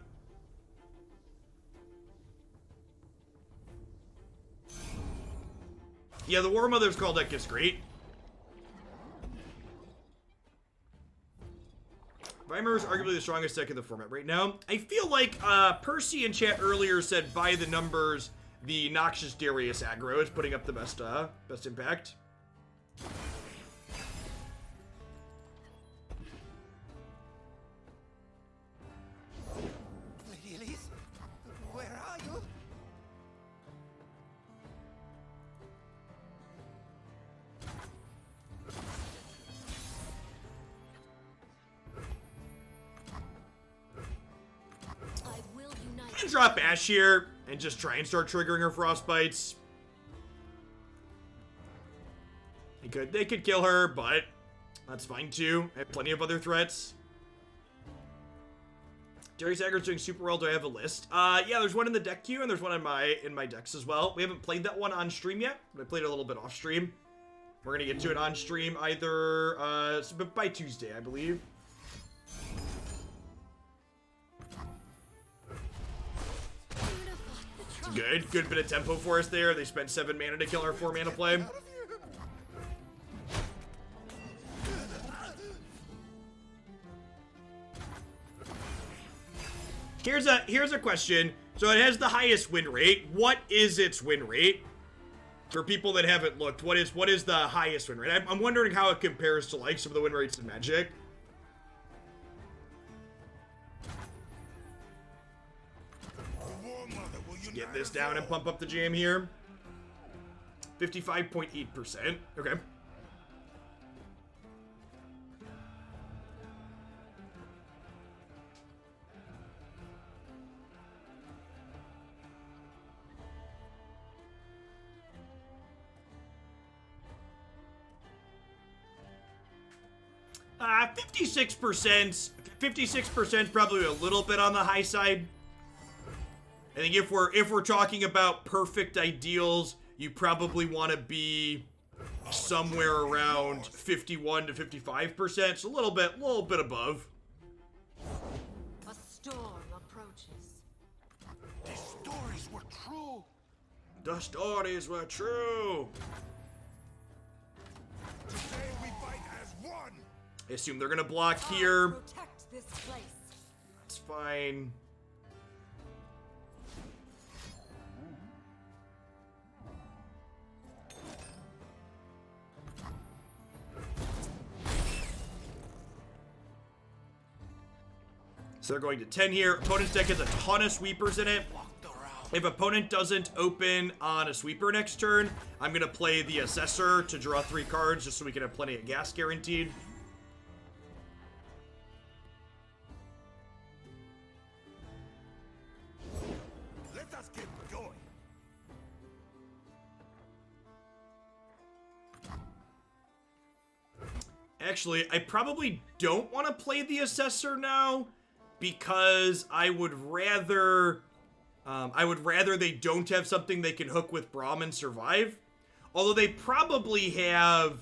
Yeah, the War Mother's Call deck is great. Vimer is arguably the strongest deck in the format right now. I feel like Percy in chat earlier said by the numbers, the Noxious Darius aggro is putting up the best impact.
Lady Elise, where are you?
I will unite.
I'm gonna drop Ash here and just try and start triggering her Frostbites. They could kill her, but that's fine too. I have plenty of other threats. Darius aggro's doing super well. Do I have a list? Yeah, there's one in the deck queue, and there's one in my decks as well. We haven't played that one on stream yet, but I played it a little bit off stream. We're gonna get to it on stream either by Tuesday, I believe. Good bit of tempo for us there. They spent 7 mana to kill our 4 mana play. Here's a question. So it has the highest win rate. What is its win rate? For people that haven't looked, what is the highest win rate? I'm wondering how it compares to like some of the win rates in Magic. Get this down and pump up the jam here. 55.8%. Okay. Uh, 56%. 56% probably a little bit on the high side. I think if we're talking about perfect ideals, you probably want to be somewhere around 51 to 55%, so a little bit above.
A storm approaches.
The stories were true.
The stories were true.
Today we fight as one.
I assume they're gonna block here.
Protect this place.
That's fine. So they're going to 10 here. Opponent's deck has a ton of sweepers in it. If opponent doesn't open on a sweeper next turn, I'm going to play the Assessor to draw 3 cards just so we can have plenty of gas guaranteed.
Let us get going.
Actually, I probably don't want to play the Assessor now because I would rather they don't have something they can hook with Braum and survive. Although they probably have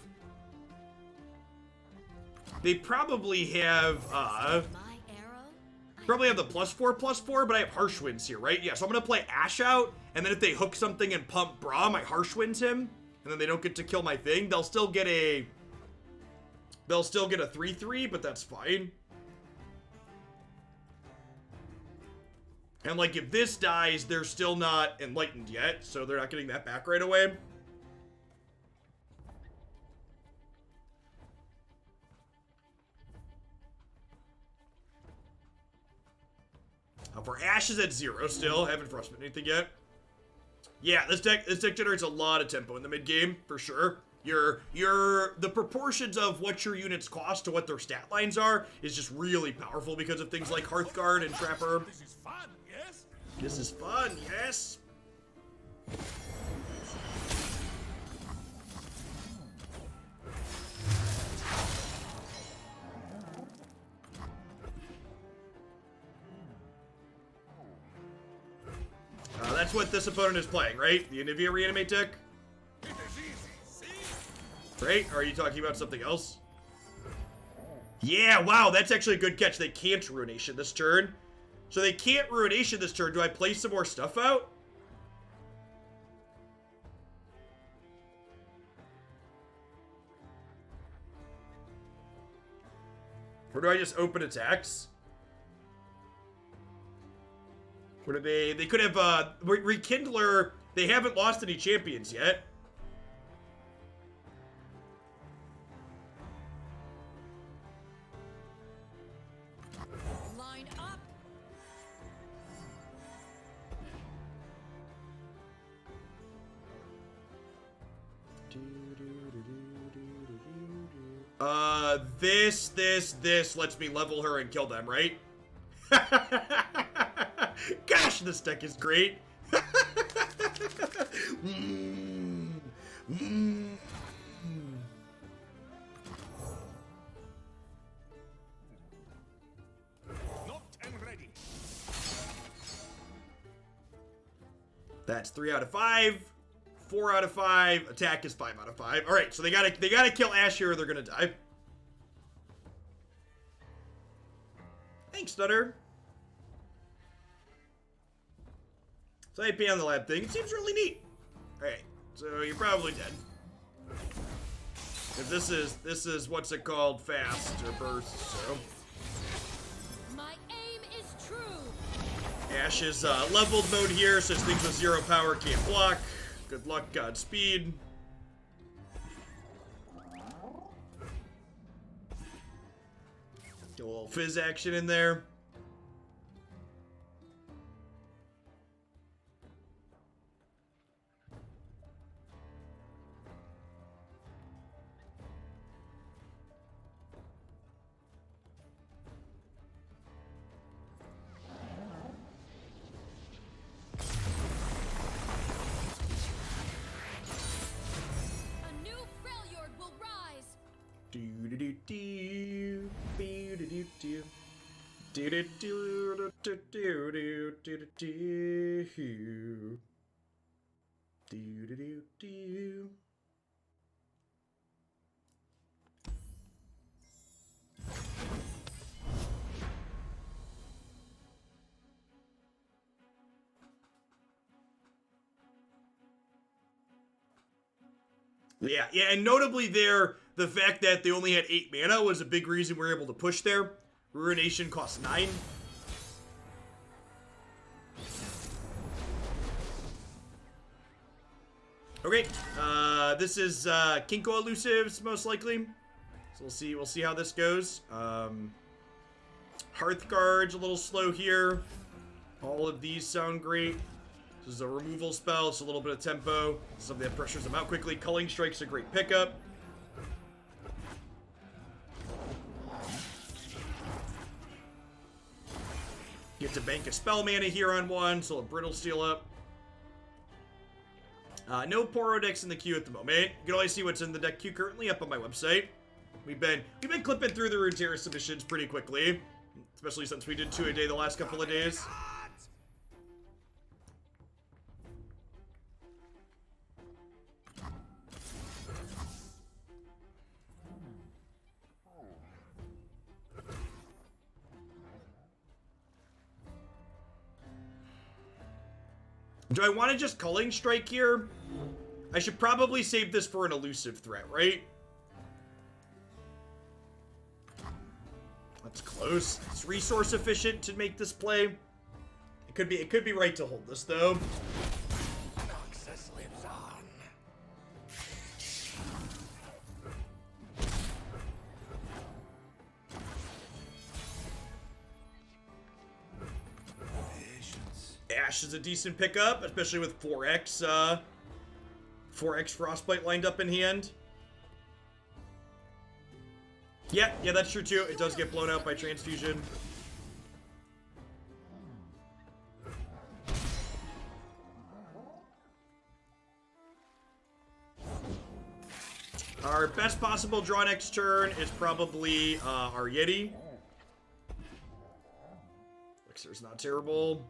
the +4/+4, but I have Harsh Winds here, right? Yeah, so I'm gonna play Ash out, and then if they hook something and pump Braum, I Harsh Winds him, and then they don't get to kill my thing. They'll still get a 3/3, but that's fine. And, like, if this dies, they're still not enlightened yet, so they're not getting that back right away. For Ash is at 0 still. Haven't frostbitten anything yet. Yeah, this deck generates a lot of tempo in the mid game for sure. The proportions of what your units cost to what their stat lines are is just really powerful because of things like Hearthguard and Trapper.
This is fun, yes?
This is fun, yes. That's what this opponent is playing, right? The Anivia Reanimate deck?
It is easy, see?
Right? Or are you talking about something else? Yeah, wow, that's actually a good catch. They can't Ruination this turn. So they can't Ruination this turn. Do I play some more stuff out? Or do I just open attacks? What are they? They could have, Rekindler. They haven't lost any champions yet.
Line up. This
lets me level her and kill them, right? Gosh, this deck is great.
Locked and ready.
That's 3 out of 5, 4 out of 5. Attack is 5 out of 5. All right, so they gotta kill Ash here or they're gonna die. Thanks, Stutter. So AP on the lab thing seems really neat. All right, so you're probably dead. Because this is what's it called, fast or burst. So
My aim is true.
Ash is leveled mode here, so things with 0 power can't block. Good luck, Godspeed. Get a little fizz action in there.
A new Freljord will rise.
Do do do do do do do do. Do do do do do do do do do. Do do do do. Yeah, and notably there, the fact that they only had 8 mana was a big reason we were able to push there. Ruination costs 9. Okay, this is Kinko elusives most likely. So we'll see how this goes. Hearthguard's a little slow here. All of these sound great. This is a removal spell. It's a little bit of tempo. Something that pressures them out quickly. Culling Strike's a great pickup. Get to bank a spell mana here on one, so a Brittle Steel up. No Poro decks in the queue at the moment. You can only see what's in the deck queue currently up on my website. We've been clipping through the Runeterra submissions pretty quickly, especially since we did 2 a day the last couple of days. Do I want to just Culling Strike here? I should probably save this for an elusive threat, right? That's close. It's resource efficient to make this play. It could be right to hold this though.
Noxus lives on. Patience.
Ash is a decent pickup, especially with 4x 4x Frostbite lined up in hand. Yeah, that's true too. It does get blown out by transfusion. Our best possible draw next turn is probably our Yeti. Elixir's not terrible.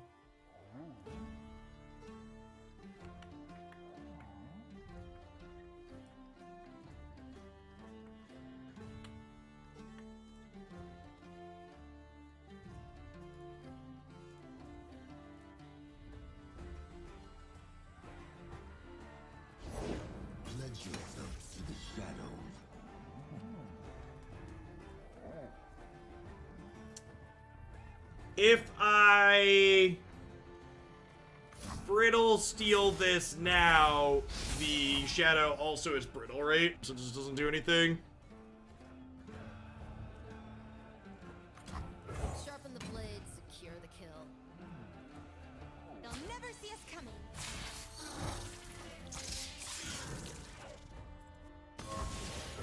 Pledge yourself to the shadows.
If I brittle steal this now, the shadow also is brittle, right? So it just doesn't do anything.
Sharpen the blade, secure the kill. They'll never see us coming.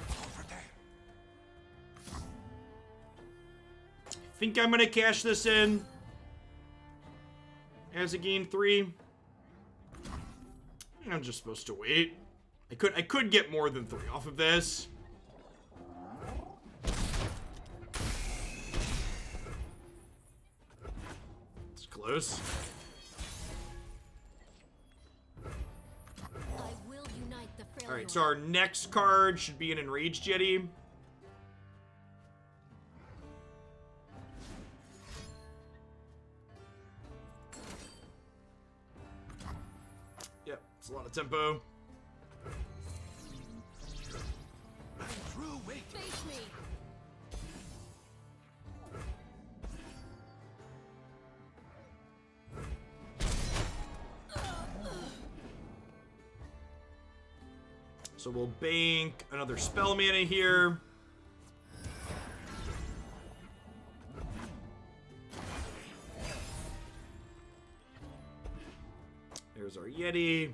Over there.
Think I'm gonna cash this in as a game 3. I'm just supposed to wait. I could get more than 3 off of this. It's close.
I will unite the frail.
Alright, so our next card should be an Enraged Yeti. Yep, it's a lot of tempo.
I'm through waiting.
Face me.
So we'll bank another spell mana here. There's our Yeti.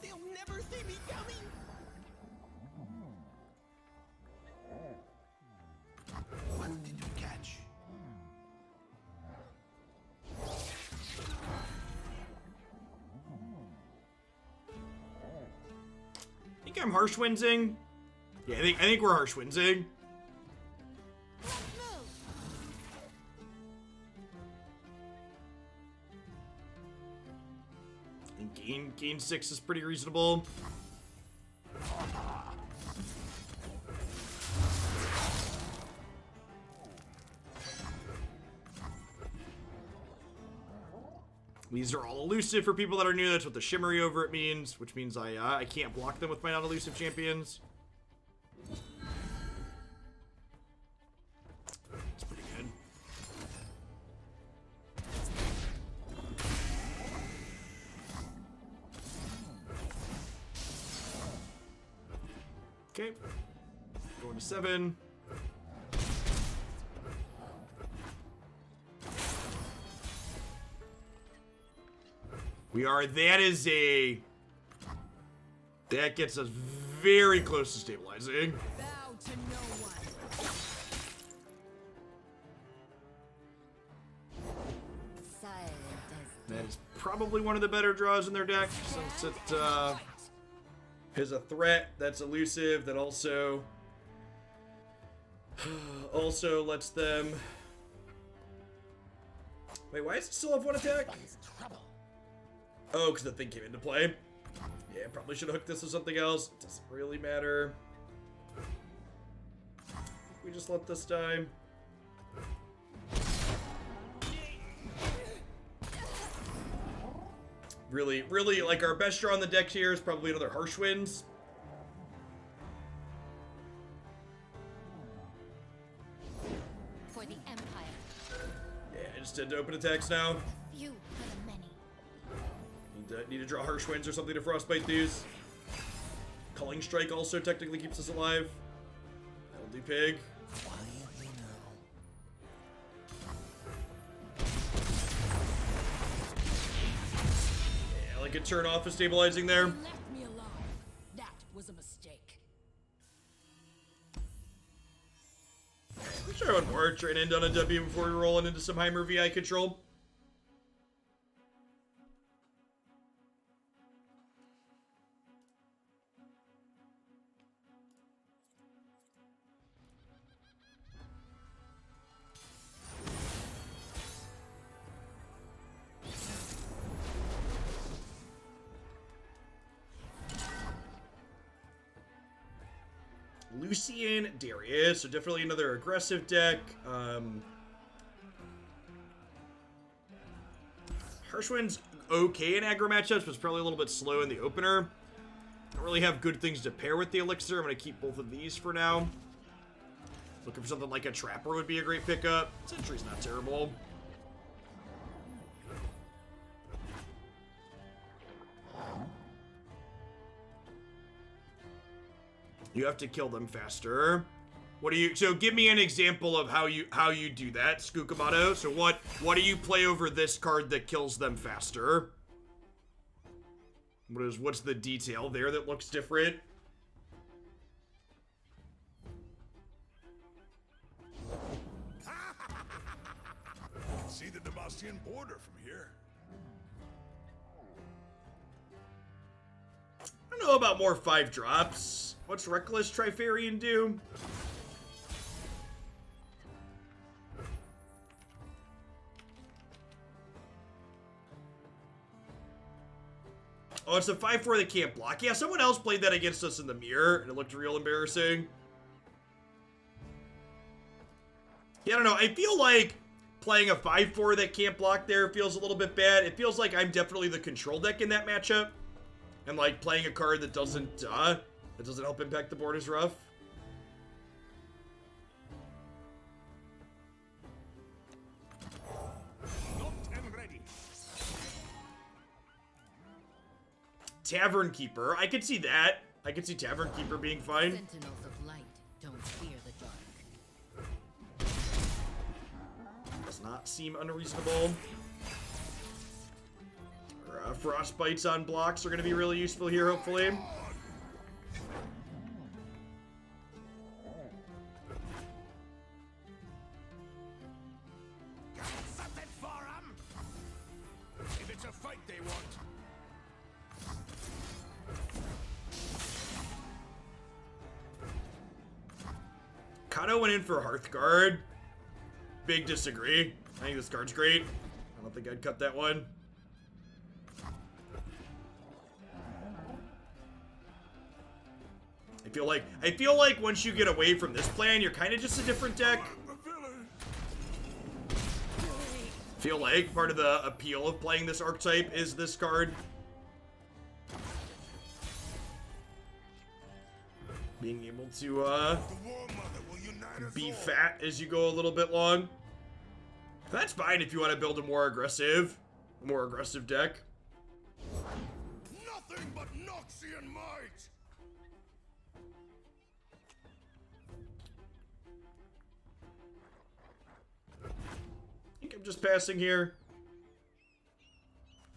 They'll never see me coming. What did you catch?
I think I'm harsh winsing. Yeah, I think we're harsh winsing.
Let's move.
And gain 6 is pretty reasonable. These are all elusive for people that are new. That's what the shimmery over it means, which means I can't block them with my non-elusive champions. It's pretty good. Okay, going to 7. We are, that gets us very close to stabilizing.
Bow to no one.
Silent as
That is probably one of the better draws in their deck, since it is a threat that's elusive, that also lets them... Wait, why does it still have 1 attack?
Trouble.
Oh, because the thing came into play. Yeah, probably should have hooked this with something else. It doesn't really matter. We just let this die. Really, like, our best draw on the deck here is probably another Harsh Winds.
For the Empire.
Yeah, I just did open attacks now.
Few for the many.
Need to draw Harsh Winds or something to Frostbite these. Culling Strike also technically keeps us alive. That'll do pig.
Quietly now.
second turn off of stabilizing there.
You left me alive. That was a mistake.
Let's try one more. Try and end on a W before we rolling into some Heimer VI control. Lucian, Darius, so definitely another aggressive deck. Harshwind's okay in aggro matchups, but it's probably a little bit slow in the opener. Don't really have good things to pair with the Elixir. I'm going to keep both of these for now. Looking for something like a Trapper would be a great pickup. Sentry's not terrible. You have to kill them faster. What do you? So give me an example of how you do that, Skukamato. So what do you play over this card that kills them faster? What's the detail there that looks different?
You can see the Demacian border from here.
I don't know about more 5-drops. What's Reckless Trifarian do? Oh, it's a 5-4 that can't block. Yeah, someone else played that against us in the mirror, and it looked real embarrassing. Yeah, I don't know. I feel like playing a 5-4 that can't block there feels a little bit bad. It feels like I'm definitely the control deck in that matchup. And, like, playing a card that doesn't help impact the board is rough.
Ready.
Tavern Keeper. I could see that. I could see Tavern Keeper being fine.
Sentinels of light don't fear the dark.
Does not seem unreasonable. Frostbites on blocks are going to be really useful here, hopefully.
Got something for 'em? If it's a fight they want.
Kato went in for Hearthguard. Big disagree. I think this card's great. I don't think I'd cut that one. I feel like once you get away from this plan, you're kind of just a different deck. Feel like part of the appeal of playing this archetype is this card. Being able to be fat as you go a little bit long. That's fine if you want to build a more aggressive deck.
Nothing but Noxian might.
I think I'm just passing here.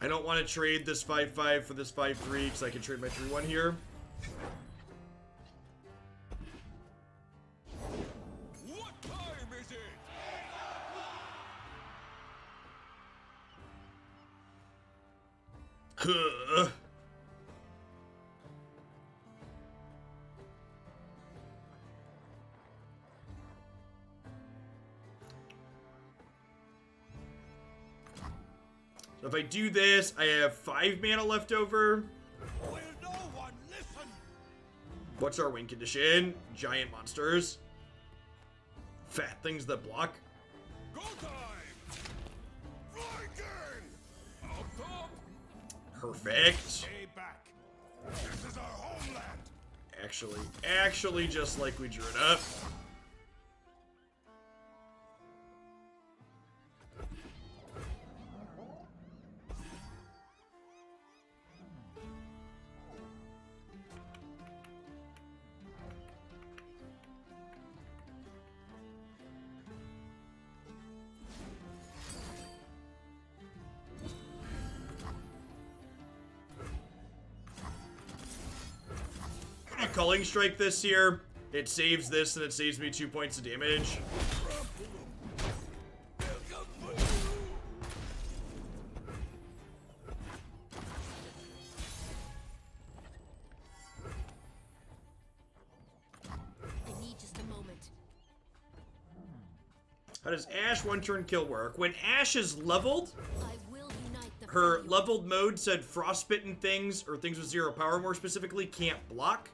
I don't want to trade this 5-5 for this 5-3 because I can trade my 3-1 here.
What time is it?
Huh. So if I do this, I have 5 mana left over.
Will no one listen?
What's our win condition? Giant monsters. Fat things that block.
Go time! Flanking! Up top!
Perfect.
Stay back. This is our homeland.
Actually, just like we drew it up. Culling Strike this here. It saves this and it saves me 2 points of damage.
I need just a moment.
How does Ashe one-turn kill work? When Ashe is leveled,
I will unite the
her
family.
leveled mode said frostbitten things, or things with 0 power more specifically, can't block.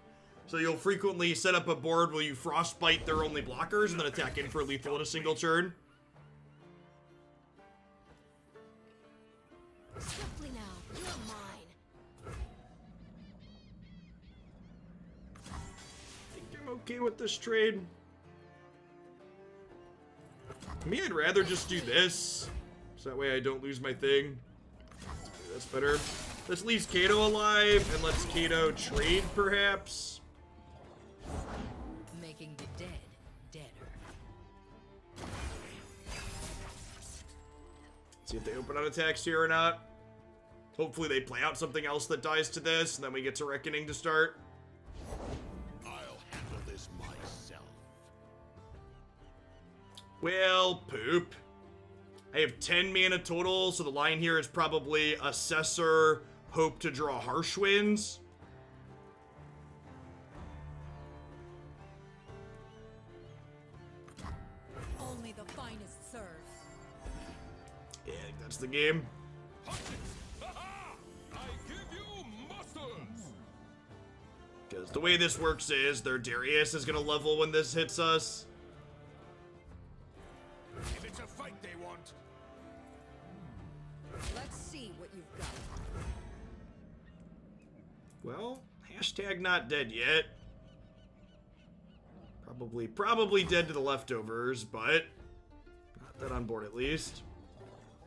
So you'll frequently set up a board where you frostbite their only blockers and then attack in for lethal in a single turn.
Swiftly now, you're mine.
I think I'm okay with this trade. Me, I'd rather just do this, so that way I don't lose my thing. That's better. This leaves Kato alive, and lets Kato trade, perhaps.
Making the dead deader.
See if they open on attacks here or not. Hopefully they play out something else that dies to this, and then we get to Reckoning to start.
I'll handle this myself.
Well, poop. I have 10 mana total, so the line here is probably Assessor, hope to draw Harsh Winds.
Only the finest serve.
Yeah, I think that's the game.
I give you muscles.
Because the way this works is their Darius is going to level when this hits us.
If it's a fight they want,
Let's see what you've got.
Well, hashtag not dead yet. Probably dead to the leftovers, but not that on board at least.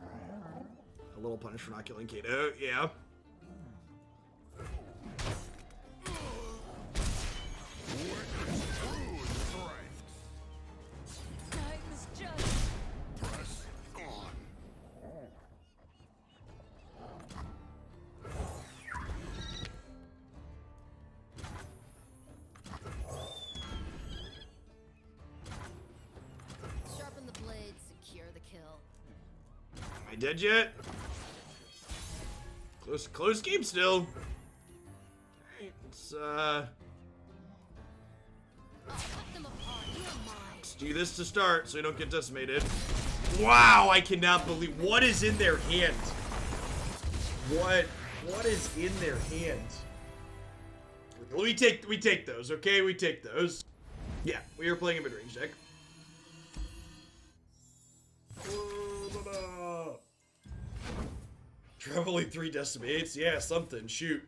A little punish for not killing Kato, yeah.
Time is just.
press on.
Sharpen the blade, secure the kill.
Am I dead yet? Close game still. Alright, let's
I'll cut them apart. You're mine.
let's do this to start so we don't get decimated. Wow, I cannot believe what is in their hand. What is in their hand? We take those, okay? We take those. Yeah, we are playing a mid-range deck. Traveling 3 decimates, yeah, something. Shoot.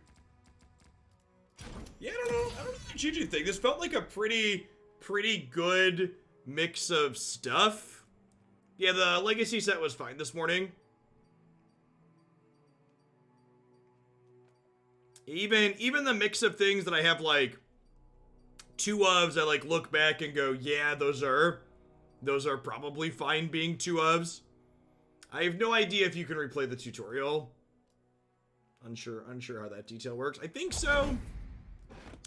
Yeah, I don't know the Juju thing. This felt like a pretty good mix of stuff. Yeah, the Legacy set was fine this morning. Even the mix of things that I have, like, 2 ofs, I, like, look back and go, yeah, those are probably fine being 2 ofs. I have no idea if you can replay the tutorial. Unsure how that detail works. I think so.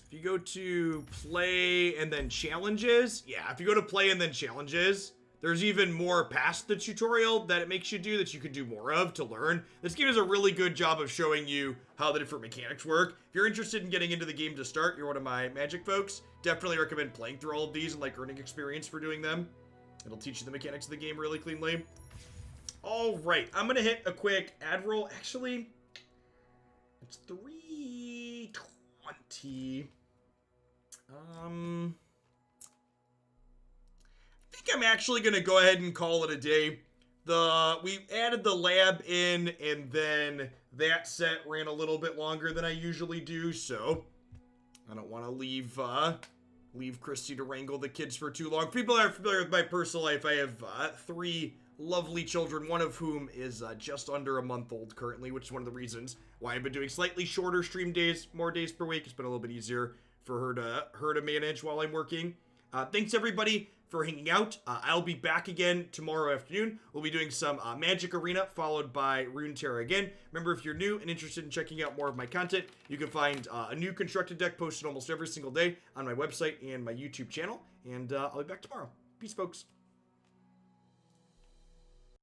If you go to play and then challenges, yeah, if you go to play and then challenges, there's even more past the tutorial that it makes you do that you could do more of to learn. This game does a really good job of showing you how the different mechanics work. If you're interested in getting into the game to start, you're one of my Magic folks, definitely recommend playing through all of these and, like, earning experience for doing them. It'll teach you the mechanics of the game really cleanly. All right, I'm gonna hit a quick ad roll. Actually, it's 3:20. I think I'm actually gonna go ahead and call it a day. We added the lab in, and then that set ran a little bit longer than I usually do, so I don't want to leave Christy to wrangle the kids for too long. People that are familiar with my personal life, I have 3 lovely children, one of whom is just under a month old currently, which is one of the reasons why I've been doing slightly shorter stream days, more days per week. It's been a little bit easier for her to manage while I'm working. Thanks everybody for hanging out. I'll be back again tomorrow afternoon. We'll be doing some Magic Arena, followed by Runeterra again. Remember, if you're new and interested in checking out more of my content, you can find a new constructed deck posted almost every single day on my website and my YouTube channel. And I'll be back tomorrow. Peace, folks.